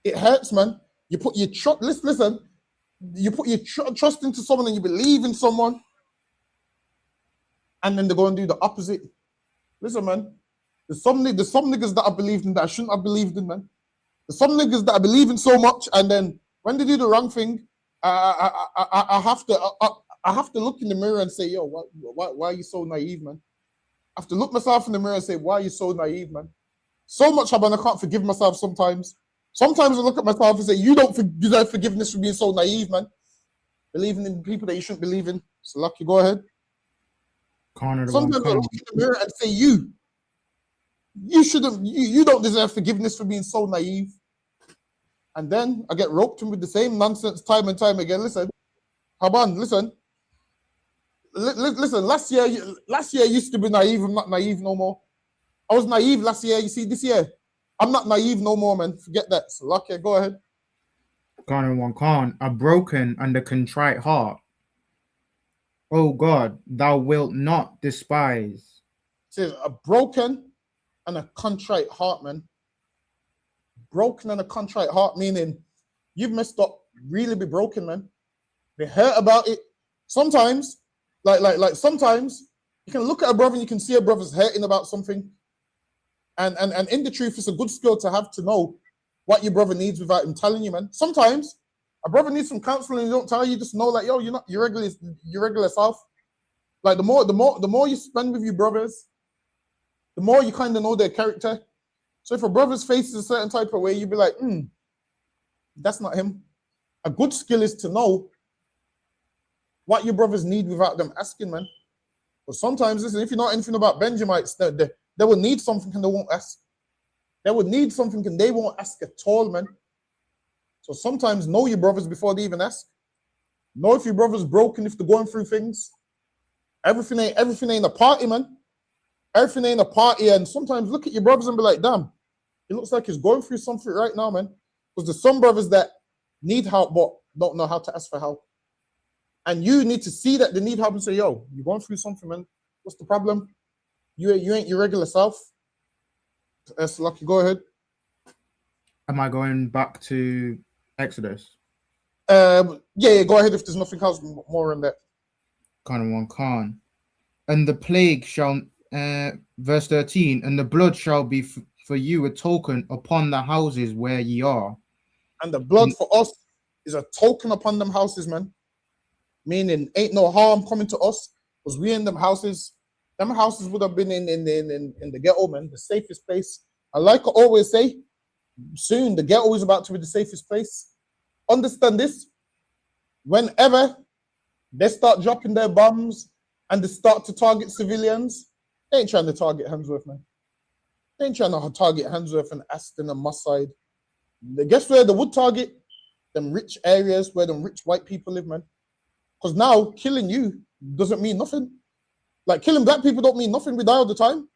Speaker 10: It hurts, man. You put your trust. Listen. You put your trust into someone and you believe in someone, and then they go and do the opposite. Listen, man. There's some niggas that I believed in that I shouldn't have believed in, man. There's some niggas that I believe in so much, and then when they do the wrong thing, I have to look in the mirror and say, yo, why are you so naive, man? I have to look myself in the mirror and say, why are you so naive, man? So much I can't forgive myself sometimes. Sometimes I look at myself and say, you don't deserve forgiveness for being so naive, man. Believing in people that you shouldn't believe in. So lucky, go ahead. Sometimes I look in the mirror and say, you don't deserve forgiveness for being so naive. And then I get roped in with the same nonsense time and time again. Listen, Haban, listen. Listen, last year I used to be naive. I'm not naive no more. I was naive last year. You see, this year, I'm not naive no more, man. Forget that. So, lucky, go ahead.
Speaker 18: A broken and a contrite heart. Oh God, thou wilt not despise.
Speaker 10: It says a broken and a contrite heart, man. Broken and a contrite heart, meaning you've messed up, really be broken, man. They hurt about it. Sometimes, like sometimes you can look at a brother and you can see a brother's hurting about something. And in the truth, it's a good skill to have to know what your brother needs without him telling you, man. Sometimes a brother needs some counseling and you don't tell you, just know like, yo, you're not your regular self. Like the more you spend with your brothers, the more you kind of know their character. So if a brother's face is a certain type of way, you'd be like, that's not him. A good skill is to know what your brothers need without them asking, man. But sometimes, listen, if you know anything about Benjamites, they will need something and they won't ask. They would need something and they won't ask at all, man. So sometimes know your brothers before they even ask. Know if your brother's broken, if they're going through things. Everything ain't a party, man. Everything ain't a party. And sometimes look at your brothers and be like, damn, it looks like he's going through something right now, man. Because there's some brothers that need help but don't know how to ask for help. And you need to see that they need help and say, yo, you're going through something, man. What's the problem? You ain't your regular self. That's lucky. Go ahead.
Speaker 18: Am I going back to Exodus?
Speaker 10: Yeah, go ahead if there's nothing else more in that.
Speaker 18: Kind of one Khan. And the plague shall, verse 13, and the blood shall be for you a token upon the houses where ye are.
Speaker 10: And the blood for us is a token upon them houses, man. Meaning ain't no harm coming to us because we in them houses. Them houses would have been in the ghetto, man, the safest place. And like I always say, soon the ghetto is about to be the safest place. Understand this. Whenever they start dropping their bombs and they start to target civilians, they ain't trying to target Handsworth, man. They ain't trying to target Handsworth and Aston and Moss Side. Guess where they would target? Them rich areas where them rich white people live, man. Because now killing you doesn't mean nothing. Like killing black people don't mean nothing. We die all the time.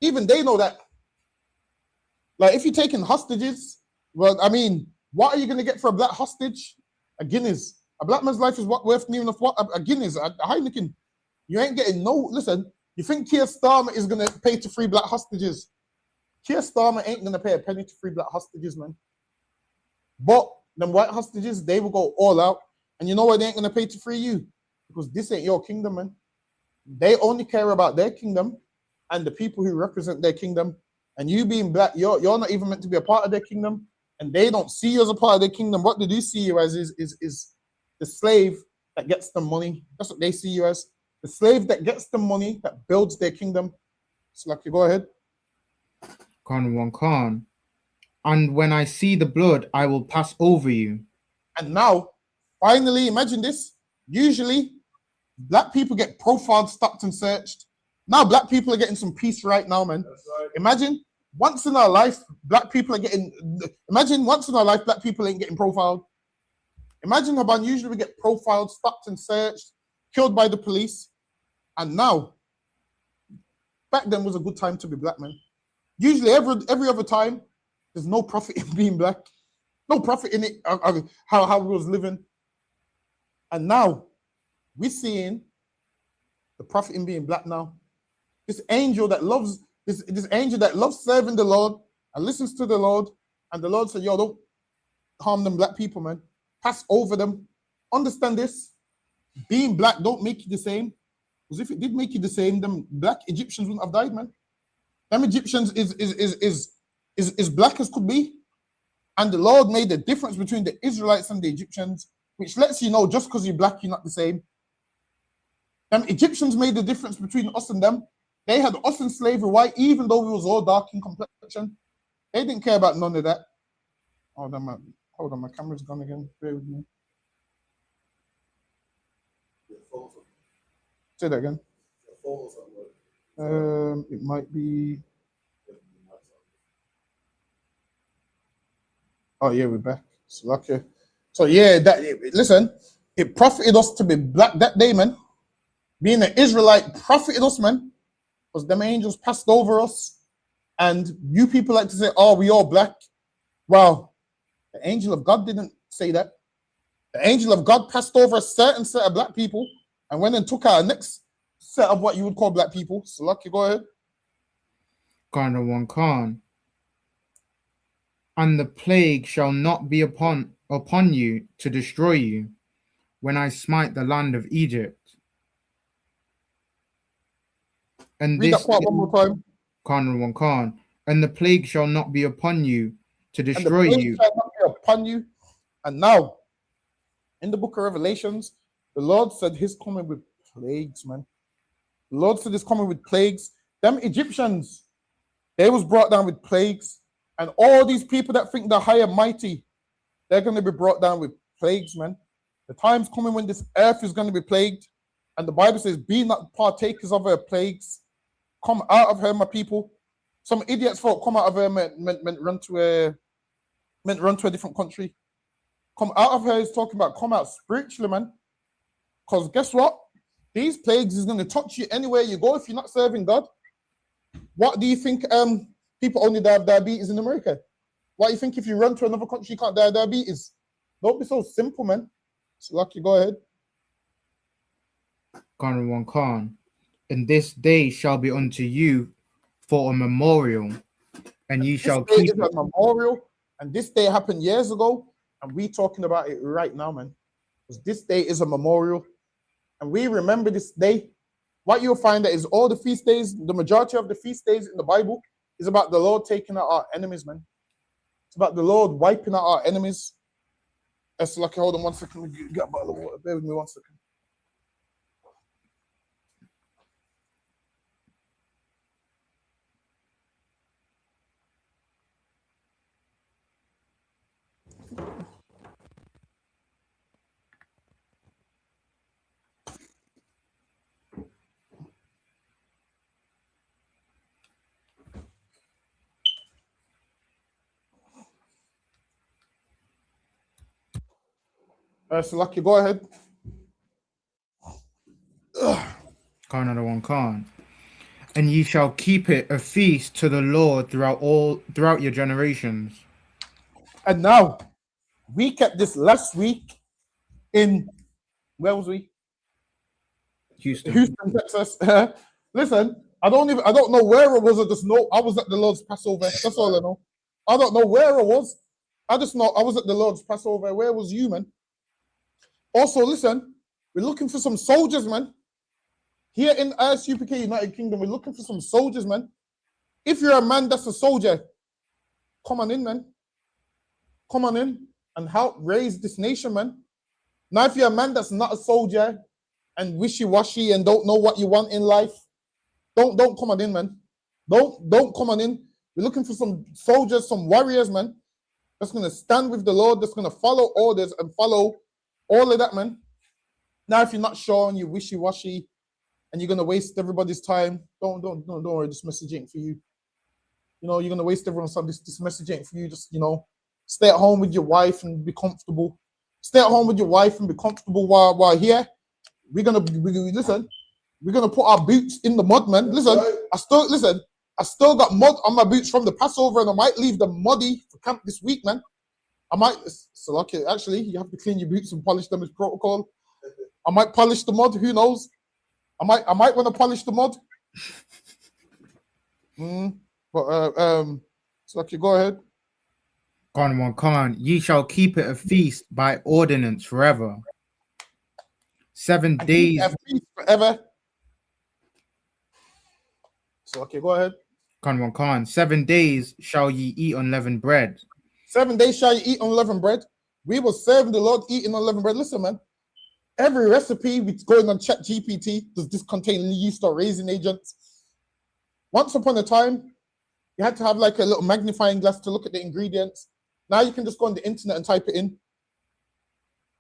Speaker 10: Even they know that. Like if you're taking hostages, well, I mean, what are you gonna get for a black hostage? A Guinness. A black man's life is worth near enough. What a Guinness, a Heineken. You ain't getting no. Listen, you think Keir Starmer is gonna pay to free black hostages? Keir Starmer ain't gonna pay a penny to free black hostages, man. But them white hostages, they will go all out. And you know why they ain't gonna pay to free you? Because this ain't your kingdom, man. They only care about their kingdom and the people who represent their kingdom. And you being black, you're not even meant to be a part of their kingdom. And they don't see you as a part of their kingdom. What they do see you as is the slave that gets them money. That's what they see you as. The slave that gets them money, that builds their kingdom. So like you go ahead.
Speaker 18: Khan. And when I see the blood, I will pass over you.
Speaker 10: And now, finally, imagine this. Usually, black people get profiled, stopped, and searched. Now, black people are getting some peace right now, man. Right. Imagine once in our life, black people are getting. Imagine once in our life, black people ain't getting profiled. Imagine how usually we get profiled, stopped, and searched, killed by the police. And now, back then was a good time to be black, man. Usually, every other time, there's no profit in being black. No profit in it, how we was living. And now, we're seeing the profit in being black now. This angel that loves this angel that loves serving the Lord and listens to the Lord, and the Lord said, yo, don't harm them black people, man. Pass over them. Understand this. Being black don't make you the same. Because if it did make you the same, them black Egyptians wouldn't have died, man. Them Egyptians is black as could be. And the Lord made the difference between the Israelites and the Egyptians, which lets you know just because you're black, you're not the same. Them Egyptians made the difference between us and them. They had us in slavery. Why? Even though we was all dark in complexion, they didn't care about none of that. Hold on, my camera's gone again. Bear with me. Say that again. It might be. Oh yeah, we're back. So lucky. So yeah, listen, it profited us to be black that day, man. Being an Israelite profited us, man. Because them angels passed over us. And you people like to say, oh, we all black. Well, the angel of God didn't say that. The angel of God passed over a certain set of black people and went and took our next set of what you would call black people. So lucky, go ahead.
Speaker 18: Khan. And the plague shall not be upon you to destroy you when I smite the land of Egypt. And
Speaker 10: read
Speaker 18: this
Speaker 10: that part one more time.
Speaker 18: Khan. And the plague shall not be upon you to destroy
Speaker 10: and the plague
Speaker 18: you.
Speaker 10: shall not be upon you. And now, in the book of Revelations, the Lord said he's coming with plagues, man. The Lord said he's coming with plagues. Them Egyptians, they was brought down with plagues. And all these people that think they're high and mighty, they're going to be brought down with plagues, man. The time's coming when this earth is going to be plagued. And the Bible says, be not partakers of her plagues. Come out of her, my people. Some idiots thought come out of her meant run to a different country. Come out of her is talking about come out spiritually, man. Because guess what? These plagues is going to touch you anywhere you go if you're not serving God. What do you think people only die of diabetes in America? Why do you think if you run to another country, you can't die of diabetes? Don't be so simple, man. So, Lucky, go ahead.
Speaker 18: Khan. And this day shall be unto you for a memorial, and you shall keep
Speaker 10: it. A memorial, and this day happened years ago, and we talking about it right now, man. Because this day is a memorial, and we remember this day. What you'll find that is all the feast days, the majority of the feast days in the Bible is about the Lord taking out our enemies, man. It's about the Lord wiping out our enemies. That's Lucky. Hold on 1 second. Get a bottle of water. Bear with me 1 second. So Lucky, go ahead.
Speaker 18: Khan. And ye shall keep it a feast to the Lord throughout your generations.
Speaker 10: And now we kept this last week in where was we? Houston, Texas. Listen, I don't know where it was. I just know I was at the Lord's Passover. That's all I know. I don't know where I was. I just know I was at the Lord's Passover. Where was you, man? Also, listen, we're looking for some soldiers, man. Here in ISUPK United Kingdom, we're looking for some soldiers, man. If you're a man that's a soldier, come on in, man. Come on in and help raise this nation, man. Now, if you're a man that's not a soldier and wishy-washy and don't know what you want in life, don't come on in, man. Don't come on in. We're looking for some soldiers, some warriors, man, that's going to stand with the Lord, that's going to follow orders and follow all of that, man. Now, if you're not sure and you're wishy-washy and you're going to waste everybody's time, don't worry, this message ain't for you. You know, you're going to waste everyone's time. This message ain't for you. Just, you know, stay at home with your wife and be comfortable. Stay at home with your wife and be comfortable while here. We're gonna put our boots in the mud, man. Listen, I still got mud on my boots from the Passover, and I might leave them muddy for camp this week, man. I might. So okay, actually, you have to clean your boots and polish them as protocol. I might polish the mud. Who knows? I might want to polish the mud. So okay, go ahead.
Speaker 18: Khan, ye shall keep it a feast by ordinance forever. 7 days.
Speaker 10: A feast forever. So okay, go ahead.
Speaker 18: Khan, 7 days shall ye eat unleavened bread.
Speaker 10: 7 days shall you eat unleavened bread. We will serve the Lord eating unleavened bread. Listen, man. Every recipe that's going on ChatGPT, does this contain yeast or raisin agents? Once upon a time, you had to have like a little magnifying glass to look at the ingredients. Now you can just go on the internet and type it in.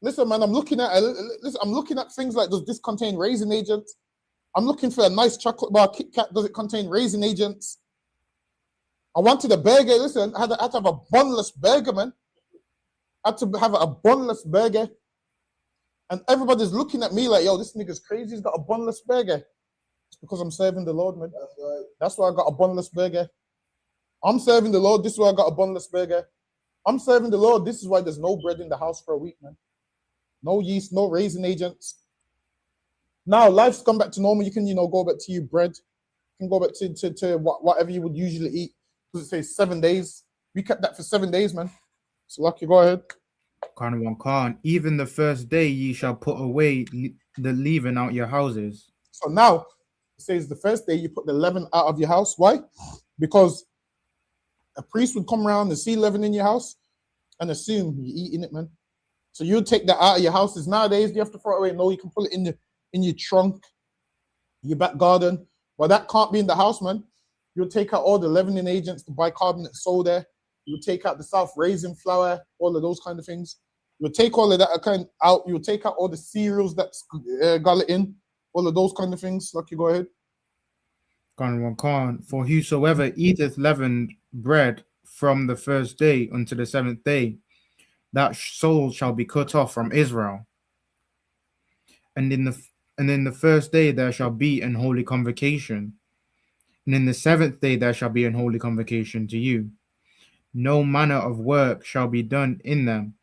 Speaker 10: Listen, man, I'm looking at things like, does this contain raisin agents? I'm looking for a nice chocolate bar Kit Kat. Does it contain raisin agents? I wanted a burger. Listen, I had to have a bunless burger, man. I had to have a bunless burger. And everybody's looking at me like, yo, this nigga's crazy. He's got a bunless burger. It's because I'm serving the Lord, man. That's right. That's why I got a bunless burger. I'm serving the Lord. This is why I got a bunless burger. I'm serving the Lord. This is why there's no bread in the house for a week, man. No yeast, no raisin agents. Now life's come back to normal. You can, go back to your bread. You can go back to whatever you would usually eat. Because it says 7 days. We kept that for 7 days, man. So Lucky, go ahead.
Speaker 18: Khan, even the first day ye shall put away the leaven out your houses.
Speaker 10: So now it says the first day you put the leaven out of your house. Why? Because a priest would come around and see leaven in your house and assume you're eating it, man. So you take that out of your houses. Nowadays, you have to throw it away. No, you can put it in your trunk, your back garden. Well, that can't be in the house, man. You'll take out all the leavening agents, the bicarbonate soda. You'll take out the self-raising flour, all of those kind of things. You'll take all of that out. You'll take out all the cereals that's got it in, all of those kind of things. Lucky, go ahead.
Speaker 18: Khan, for whosoever eateth leavened bread from the first day unto the 7th day, that soul shall be cut off from Israel. And in the first day there shall be an holy convocation, and in the seventh day there shall be an holy convocation to you. No manner of work shall be done in them,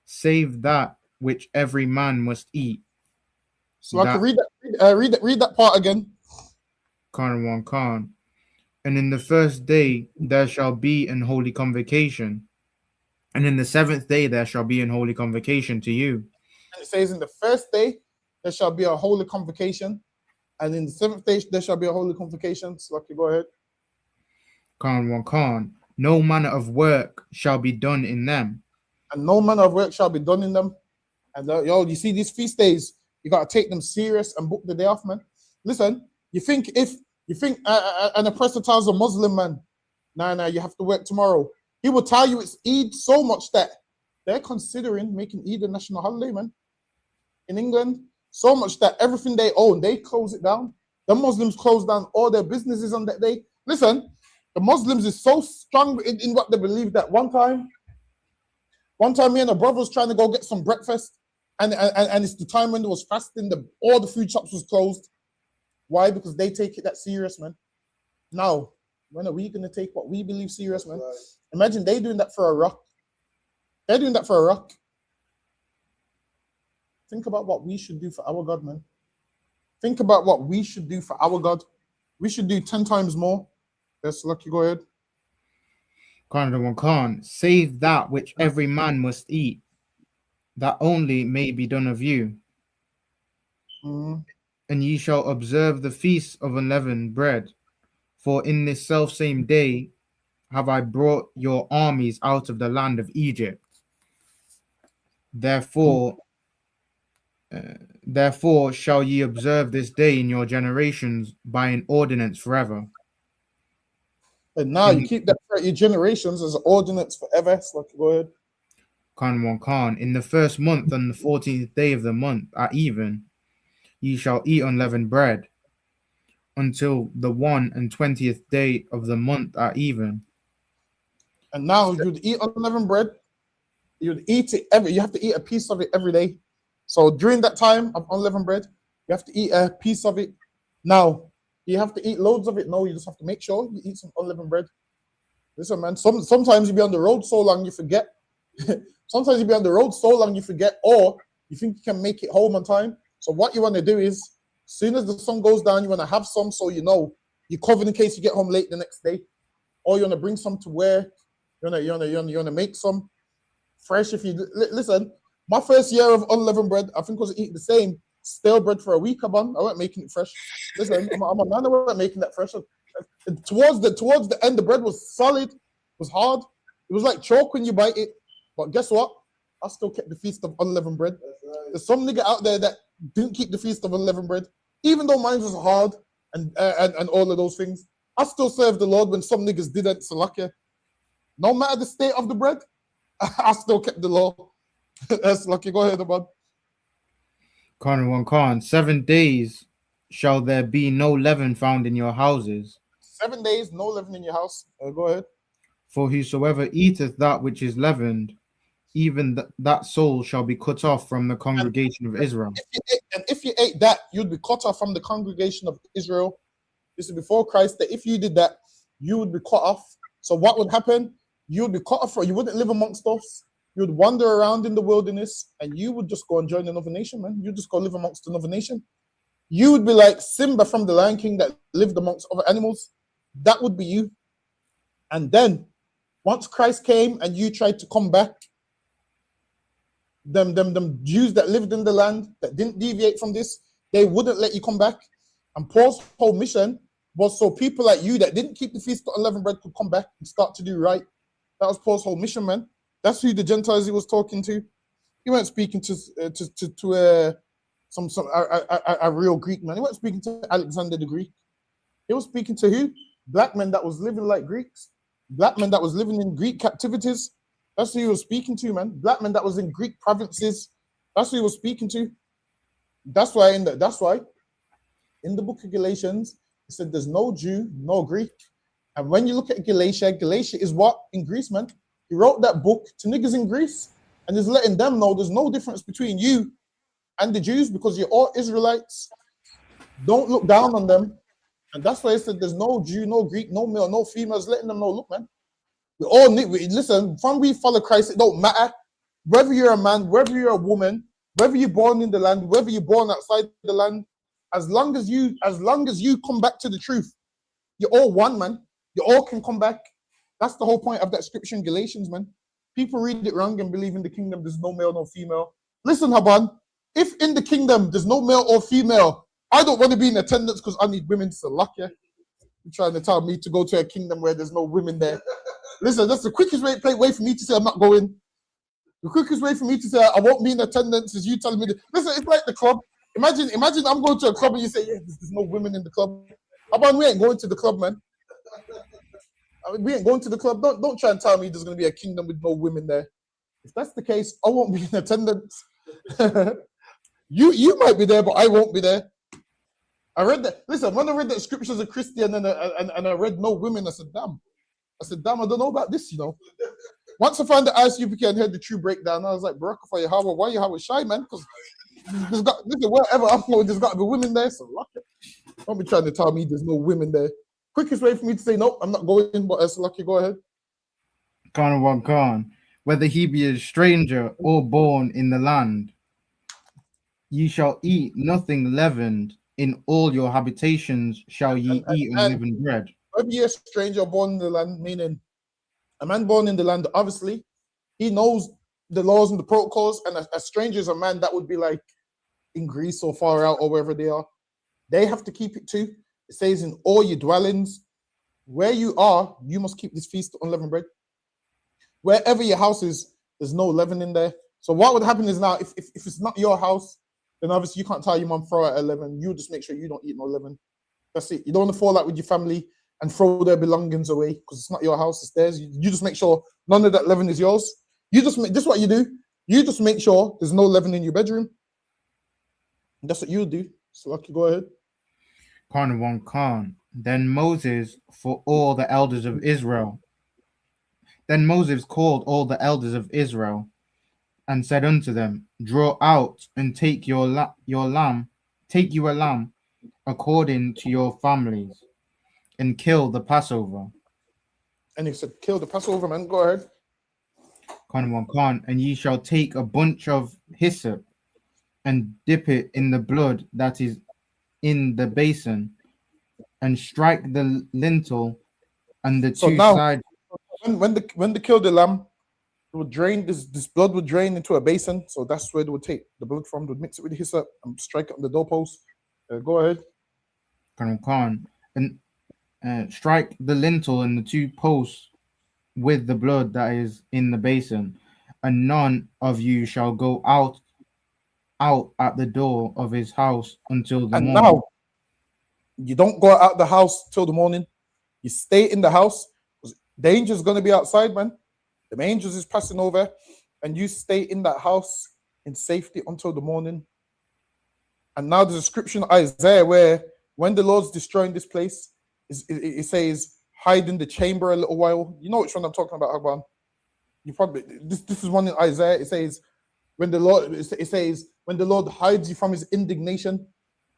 Speaker 18: save that which every man must eat.
Speaker 10: So I can read that. Read that part again.
Speaker 18: Khan 1 Khan. And in the first day there shall be an holy convocation, and in the seventh day there shall be an holy convocation to you.
Speaker 10: And it says, in the first day there shall be a holy convocation, and in the seventh day there shall be a holy convocation. So okay, go ahead.
Speaker 18: Khan 1 Khan. No manner of work shall be done in them.
Speaker 10: And no manner of work shall be done in them. And you see these feast days, you got to take them serious and book the day off, man. Listen, you think an oppressor tells a Muslim man, nah, you have to work tomorrow. He will tell you it's Eid so much that they're considering making Eid a national holiday, man. In England, so much that everything they own, they close it down. The Muslims close down all their businesses on that day. Listen, the Muslims is so strong in what they believe that one time me and a brother was trying to go get some breakfast, and it's the time when there was fasting, all the food shops was closed. Why? Because they take it that serious, man. Now, when are we going to take what we believe serious, man? Right. Imagine they doing that for a rock. They're doing that for a rock. Think about what we should do for our God, man. Think about what we should do for our God. We should do 10 times more. Yes, Lucky, go ahead.
Speaker 18: Khan 1 Khan. Save that which every man must eat, that only may be done of you.
Speaker 10: Mm-hmm.
Speaker 18: And ye shall observe the feast of unleavened bread, for in this selfsame day have I brought your armies out of the land of Egypt. Therefore shall ye observe this day in your generations by an ordinance forever.
Speaker 10: And now you keep that for your generations as an ordinance forever. So go ahead.
Speaker 18: Khan 1 Khan. In the first month, on the 14th day of the month at even, ye shall eat unleavened bread until the 21st day of the month at even.
Speaker 10: And now you'd eat unleavened bread. You'd eat it you have to eat a piece of it every day. So during that time of unleavened bread, you have to eat a piece of it. Now, you have to eat loads of it. No, you just have to make sure you eat some unleavened bread. Listen, man, sometimes you be on the road so long you forget. Sometimes you be on the road so long you forget, or you think you can make it home on time. So what you want to do is, as soon as the sun goes down, you want to have some so you know you're covered in case you get home late the next day, or you want to bring some to wear. You want to make some fresh. If you listen, my first year of unleavened bread, I think I was eating the same stale bread for a week. I wasn't making it fresh. Listen, I'm a man. I wasn't making that fresh. Towards the end, the bread was solid, it was hard. It was like chalk when you bite it. But guess what? I still kept the feast of unleavened bread. Right. There's some nigga out there that didn't keep the feast of unleavened bread, even though mine was hard and all of those things. I still served the Lord when some niggas didn't. So lucky. No matter the state of the bread, I still kept the law. That's lucky. Go ahead, man.
Speaker 18: Khan 1 Khan. 7 days shall there be no leaven found in your houses.
Speaker 10: 7 days, no leaven in your house. Go ahead.
Speaker 18: For whosoever eateth that which is leavened, even that soul shall be cut off from the congregation of Israel.
Speaker 10: If you ate that, you'd be cut off from the congregation of Israel. This is before Christ, that if you did that, you would be cut off. So what would happen? You would be cut off. You wouldn't live amongst us. You would wander around in the wilderness, and you would just go and join another nation, man. You just go live amongst another nation. You would be like Simba from the Lion King that lived amongst other animals. That would be you. And then, once Christ came and you tried to come back, them Jews that lived in the land that didn't deviate from this, they wouldn't let you come back. And Paul's whole mission was so people like you that didn't keep the feast of unleavened bread could come back and start to do right. That was Paul's whole mission, man. That's who the Gentiles he was talking to. He weren't speaking to a real Greek man. He wasn't speaking to Alexander the Greek. He was speaking to who? Black men that was living like Greeks. Black men that was living in Greek captivities. That's who he was speaking to, man. Black men that was in Greek provinces. That's who he was speaking to. That's why in the book of Galatians, it said there's no Jew, no Greek. And when you look at Galatia is what? In Greece, man. He wrote that book to niggas in Greece and is letting them know there's no difference between you and the Jews, because you're all Israelites. Don't look down on them. And that's why I said there's no Jew, no Greek, no male, no females, letting them know, look, man, we all need, listen, from we follow Christ, it don't matter. Whether you're a man, whether you're a woman, whether you're born in the land, whether you're born outside the land, as long as you come back to the truth, you're all one, man. You all can come back. That's the whole point of that scripture in Galatians, man. People read it wrong and believe in the kingdom there's no male, no female. Listen, Haban, if in the kingdom there's no male or female, I don't want to be in attendance because I need women to lock you. You're trying to tell me to go to a kingdom where there's no women there. Listen, that's the quickest way for me to say I'm not going. The quickest way for me to say I won't be in attendance is you telling me. Listen, it's like the club. Imagine I'm going to a club and you say, yeah, there's no women in the club. Haban, we ain't going to the club, man. I mean, we ain't going to the club. Don't try and tell me there's going to be a kingdom with no women there. If that's the case, I won't be in attendance. You might be there, but I won't be there. I read that. Listen, when I read that scriptures of Christian and I read no women, I said, damn, I don't know about this, you know. Once I found the ICUPK and heard the true breakdown, I was like, Barak for Yahweh, why Yahweh shy, man? Because listen, wherever I'm going, there's got to be women there, so lock it. Don't be trying to tell me there's no women there. Quickest way for me to say, nope, I'm not going, but lucky, go ahead.
Speaker 18: Khan, whether he be a stranger or born in the land, ye shall eat nothing leavened. In all your habitations shall ye eat unleavened bread.
Speaker 10: Whether you're a stranger born in the land, meaning a man born in the land, obviously, he knows the laws and the protocols, and a stranger is a man that would be like in Greece or far out or wherever they are. They have to keep it too. It says in all your dwellings, where you are, you must keep this feast of unleavened bread. Wherever your house is, there's no leaven in there. So what would happen is now, if it's not your house, then obviously you can't tell your mom throw out 11. You just make sure you don't eat no leaven. That's it. You don't want to fall out with your family and throw their belongings away because it's not your house, it's theirs. You just make sure none of that leaven is yours. You just make, this is what you do. You just make sure there's no leaven in your bedroom. And that's what you do. So lucky, go ahead.
Speaker 18: Khan. Then Moses for all the elders of Israel. Then Moses called all the elders of Israel and said unto them, draw out and take your lamb, take you a lamb according to your families, and kill the Passover.
Speaker 10: And he said, kill the Passover, man. Go ahead.
Speaker 18: Khan, and ye shall take a bunch of hyssop and dip it in the blood that is in the basin, and strike the lintel and the two sides.
Speaker 10: When they kill the lamb, it would drain this blood would drain into a basin. So that's where they would take the blood from. They would mix it with the hyssop and strike it on the doorpost. Go ahead.
Speaker 18: Khan, and strike the lintel and the two posts with the blood that is in the basin, and none of you shall go out at the door of his house until the morning.
Speaker 10: Now, you don't go out the house till the morning. You stay in the house because danger is going to be outside, man. The angels is passing over, and you stay in that house in safety until the morning. And now there's a scripture in Isaiah where when the Lord's destroying this place, it says, hide in the chamber a little while. You know which one I'm talking about, Agban. You probably this is one in Isaiah. It says, when the Lord hides you from his indignation.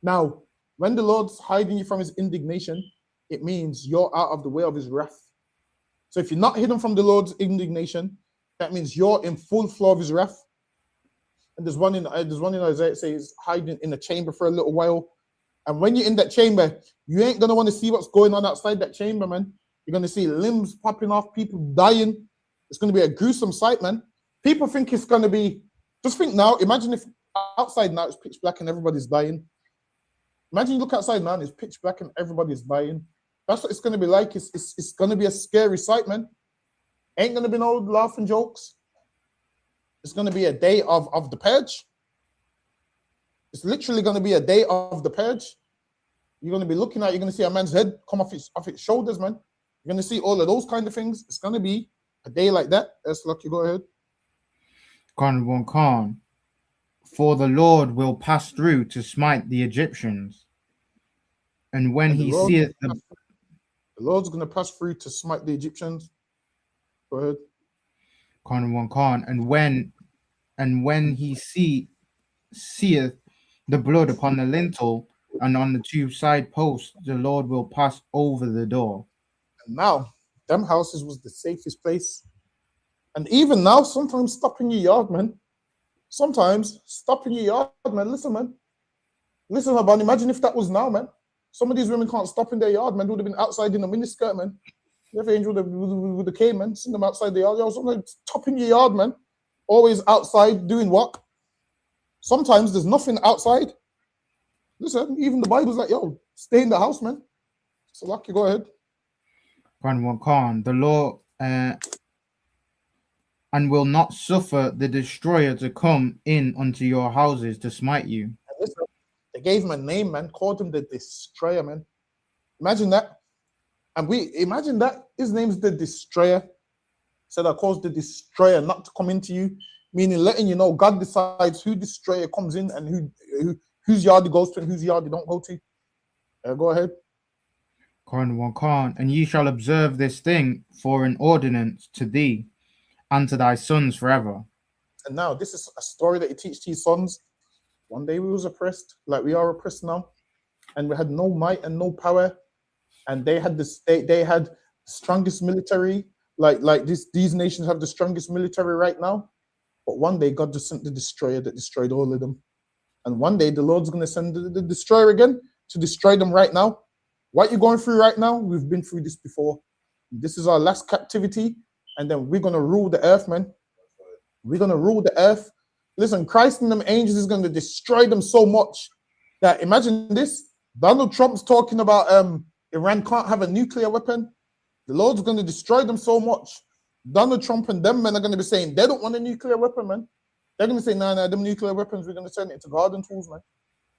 Speaker 10: Now, when the Lord's hiding you from his indignation, it means you're out of the way of his wrath. So if you're not hidden from the Lord's indignation, that means you're in full flow of his wrath. And there's one in Isaiah. It says, hiding in a chamber for a little while. And when you're in that chamber, you ain't gonna want to see what's going on outside that chamber, man. You're gonna see limbs popping off, people dying. It's gonna be a gruesome sight, man. People think it's gonna be. Just think now. Imagine if outside now it's pitch black and everybody's dying. Imagine you look outside now and it's pitch black and everybody's dying. That's what it's gonna be like. It's gonna be a scary sight, man. Ain't gonna be no laughing jokes. It's gonna be a day of the purge. It's literally going to be a day of the purge. You're going to be looking at, you're going to see a man's head come off its shoulders, man. You're going to see all of those kind of things. It's going to be a day like that. That's lucky. Go ahead.
Speaker 18: Khan. For the Lord will pass through to smite the Egyptians. And when he seeth the
Speaker 10: Lord's going to pass through to smite the Egyptians. Go ahead.
Speaker 18: Khan. And when he seeth the blood upon the lintel and on the two side posts, the Lord will pass over the door.
Speaker 10: And now, them houses was the safest place. And even now, sometimes stop in your yard, man. Sometimes stop in your yard, man. Listen, man. Listen, man. Imagine if that was now, man. Some of these women can't stop in their yard, man. They would have been outside in a miniskirt, man. If Angel with the cane, man, send them outside the yard. Yo, sometimes stop in your yard, man. Always outside doing what? Sometimes there's nothing outside. Listen, even the Bible's like, yo, stay in the house, man. So, lucky, go ahead.
Speaker 18: The law and will not suffer the destroyer to come in unto your houses to smite you.
Speaker 10: And listen, they gave him a name, man. Called him the destroyer, man. Imagine that. And we imagine that his name's the destroyer. Said I caused the destroyer not to come into you, meaning letting you know God decides who destroyer comes in and whose yard he goes to and whose yard he don't go to. Go ahead.
Speaker 18: And ye shall observe this thing for an ordinance to thee and to thy sons forever.
Speaker 10: And now this is a story that you teach to your sons. One day we was oppressed, like we are oppressed now, and we had no might and no power, and they had they had the strongest military, like these nations have the strongest military right now. But one day God just sent the destroyer that destroyed all of them, and one day the Lord's going to send the destroyer again to destroy them right now. What you're going through right now, we've been through this before. This is our last captivity, and then we're going to rule the earth, man. We're going to rule the earth. Listen, Christ and them angels is going to destroy them so much that, imagine this, Donald Trump's talking about Iran can't have a nuclear weapon. The Lord's going to destroy them so much. Donald Trump and them men are going to be saying they don't want a nuclear weapon, man. They're going to say, nah, them nuclear weapons, we're going to turn it into garden tools, man.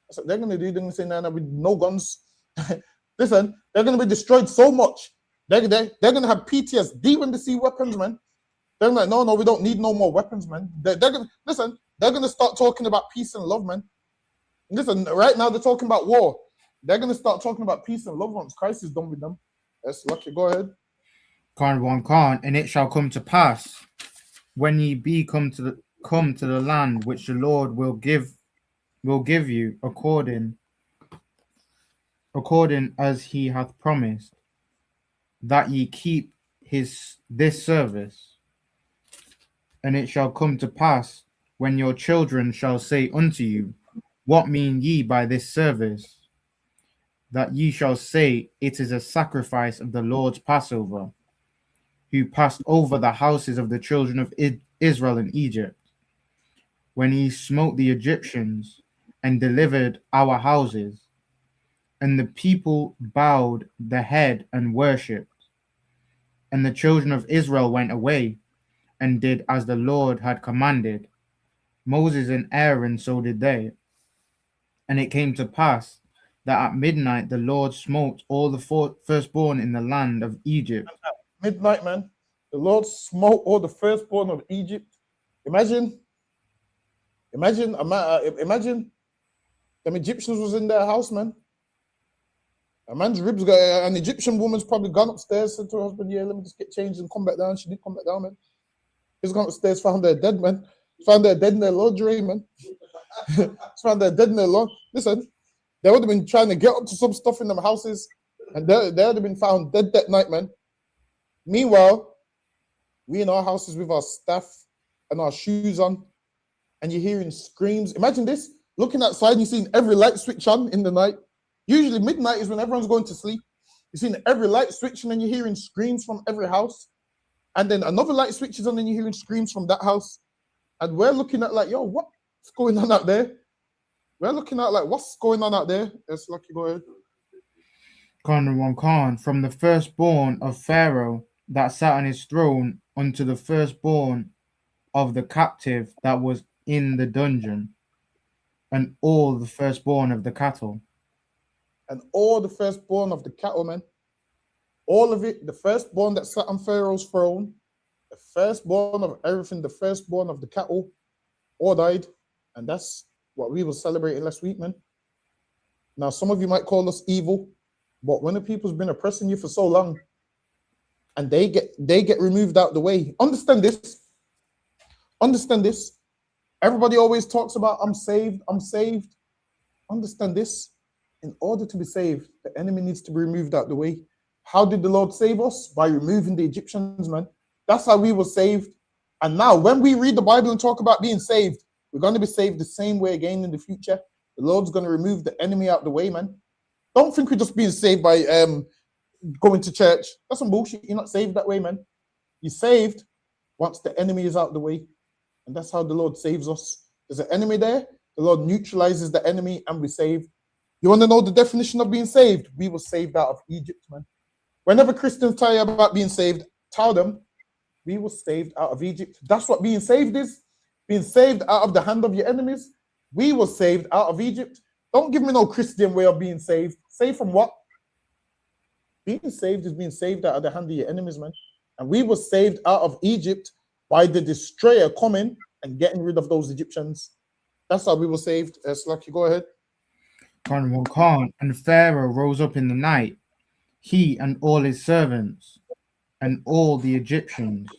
Speaker 10: That's what they're going to do. They're going to say, nah, with no guns. Listen, they're going to be destroyed so much. They're going to have PTSD when they see weapons, man. They're like, no, we don't need no more weapons, man. They're going to start talking about peace and love, man. Listen, right now they're talking about war. They're going to start talking about peace and love once Christ is done with them. That's lucky. Go ahead.
Speaker 18: And it shall come to pass when ye be come to the land which the Lord will give you according as he hath promised, that ye keep this service. And it shall come to pass when your children shall say unto you, what mean ye by this service? That ye shall say, it is a sacrifice of the Lord's Passover, who passed over the houses of the children of Israel in Egypt, when he smote the Egyptians and delivered our houses. And the people bowed the head and worshipped. And the children of Israel went away and did as the Lord had commanded. Moses and Aaron, so did they. And it came to pass that at midnight the Lord smote all the firstborn in the land of Egypt.
Speaker 10: Midnight, man. The Lord smote all the firstborn of Egypt. Imagine them Egyptians was in their house, man. A man's ribs got an Egyptian woman's probably gone upstairs, said to her husband, yeah, let me just get changed and come back down. She didn't come back down, man. He's gone upstairs, found her dead, man. Found her dead in their laundry, man. Found her dead in their laundry. Listen, they would have been trying to get up to some stuff in them houses, and they would have been found dead that night, man. Meanwhile, we in our houses with our staff and our shoes on, and you're hearing screams. Imagine this, looking outside and you're seeing every light switch on in the night. Usually midnight is when everyone's going to sleep. You're seeing every light switch and then you're hearing screams from every house. And then another light switches on and you're hearing screams from that house. And we're looking at like, yo, what's going on out there? We're looking at like, what's going on out there? It's lucky, go ahead.
Speaker 18: From the firstborn of Pharaoh that sat on his throne unto the firstborn of the captive that was in the dungeon, and all the firstborn of the cattle.
Speaker 10: And all the firstborn of the cattle, man. All of it, the firstborn that sat on Pharaoh's throne, the firstborn of everything, the firstborn of the cattle, all died. And that's what we were celebrating last week, man. Now, some of you might call us evil, but when the people's been oppressing you for so long, and they get removed out the way. Understand this. Everybody always talks about I'm saved, I'm saved. Understand this. In order to be saved, the enemy needs to be removed out the way. How did the Lord save us? By removing the Egyptians, man. That's how we were saved. And now, when we read the Bible and talk about being saved, we're going to be saved the same way again in the future. The Lord's going to remove the enemy out the way, man. Don't think we're just being saved by going to church. That's some bullshit. You're not saved that way, man. You're saved once the enemy is out the way. And that's how the Lord saves us. There's an enemy there. The Lord neutralizes the enemy and we're saved. You want to know the definition of being saved? We were saved out of Egypt, man. Whenever Christians tell you about being saved, tell them we were saved out of Egypt. That's what being saved is. Being saved out of the hand of your enemies. We were saved out of Egypt. Don't give me no Christian way of being saved. Saved from what? Being saved is being saved out of the hand of your enemies, man. And we were saved out of Egypt by the destroyer coming and getting rid of those Egyptians. That's how we were saved. Slacky, go ahead.
Speaker 18: Khan, and Pharaoh rose up in the night, he and all his servants, and all the Egyptians.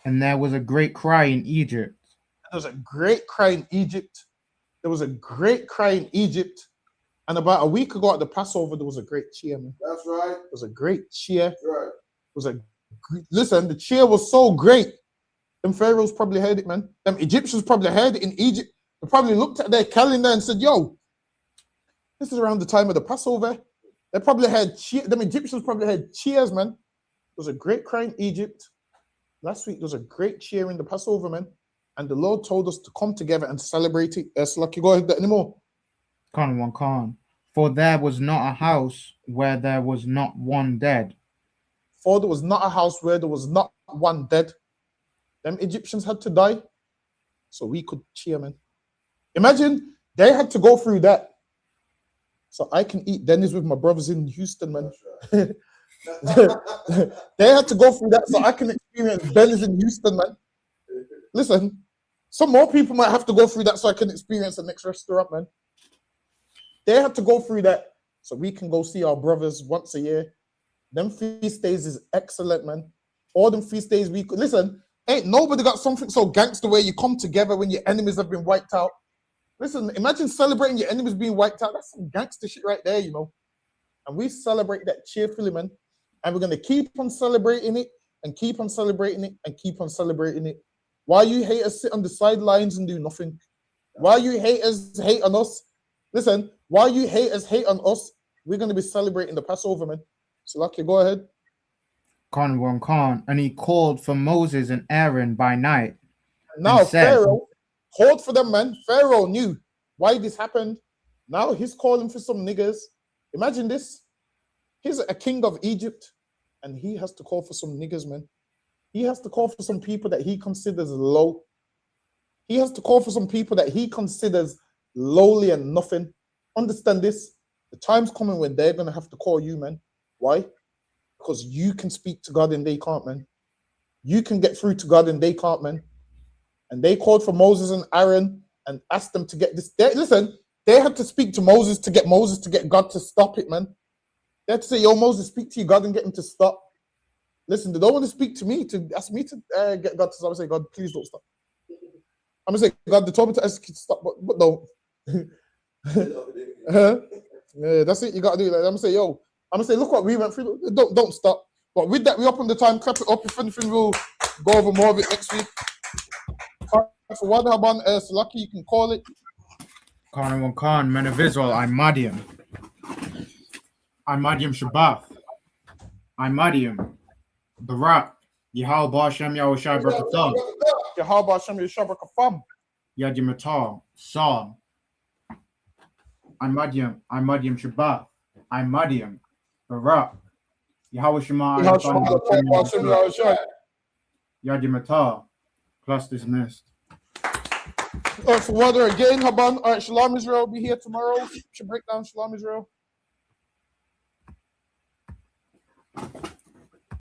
Speaker 18: And there was a great cry in Egypt.
Speaker 10: There was a great cry in Egypt. There was a great cry in Egypt. And about a week ago at the Passover, there was a great cheer, man.
Speaker 17: That's right.
Speaker 10: There was a great cheer.
Speaker 17: That's right.
Speaker 10: It was listen, the cheer was so great. Them pharaohs probably heard it, man. Them Egyptians probably heard it in Egypt. They probably looked at their calendar and said, yo, this is around the time of the Passover. They probably had them Egyptians probably had cheers, man. There was a great cry in Egypt. Last week, there was a great cheer in the Passover, man. And the Lord told us to come together and celebrate it. Lucky, go ahead anymore.
Speaker 18: Khan. For there was not a house where there was not one dead.
Speaker 10: For there was not a house where there was not one dead. Them Egyptians had to die so we could cheer, man. Imagine they had to go through that so I can eat Denny's with my brothers in Houston, man. They had to go through that so I can experience Denny's in Houston, man. Listen, some more people might have to go through that so I can experience the next restaurant, man. They had to go through that so we can go see our brothers once a year. Them feast days is excellent, man. All them feast days we could listen. Ain't nobody got something so gangster where you come together when your enemies have been wiped out. Listen, imagine celebrating your enemies being wiped out. That's some gangster shit right there, you know. And we celebrate that cheerfully, man. And we're gonna keep on celebrating it and keep on celebrating it and keep on celebrating it. Why you haters sit on the sidelines and do nothing? Why you haters hate on us? Listen, while you haters hate on us, we're going to be celebrating the Passover, man. So, Lucky, go ahead.
Speaker 18: Khan, and he called for Moses and Aaron by night.
Speaker 10: Now, Pharaoh called for them, man. Pharaoh knew why this happened. Now he's calling for some niggas. Imagine this. He's a king of Egypt, and he has to call for some niggas, man. He has to call for some people that he considers low. He has to call for some people that he considers lowly and nothing. Understand this. The time's coming when they're going to have to call you, man. Why? Because you can speak to God and they can't, man. You can get through to God and they can't, man. And they called for Moses and Aaron and asked them to get this. Listen, they had to speak to Moses to get God to stop it, man. They had to say, yo, Moses, speak to your God and get him to stop. Listen, they don't want to speak to me, to ask me to get God to stop. I say, God, please don't stop. I'm going to say, God, they told me to ask you to stop, but don't. Yeah, that's it. You got to do that. I'm going to say, yo, I'm going to say, look what we went through. Don't stop. But with that, we up on the time. Clap it up. If anything, we'll go over more of it next week. For one, Haban, so lucky you can call it.
Speaker 18: Khan, men of Israel, I'm Madiam. I'm Madiam Shabbath. I'm Madiam. Barak. Yahal Bashem Yahushai Brakatah.
Speaker 10: Yahal Bashem Yahushai Brakatah.
Speaker 18: Yadimatar. Saul. I'm Madiam Shabbath. I'm Madiam. Barak. Yahweh Shema. Yadimatar. Class dismissed.
Speaker 10: For weather again, Haban. All right, Shalom Israel. Be here tomorrow. Should break down Shalom Israel.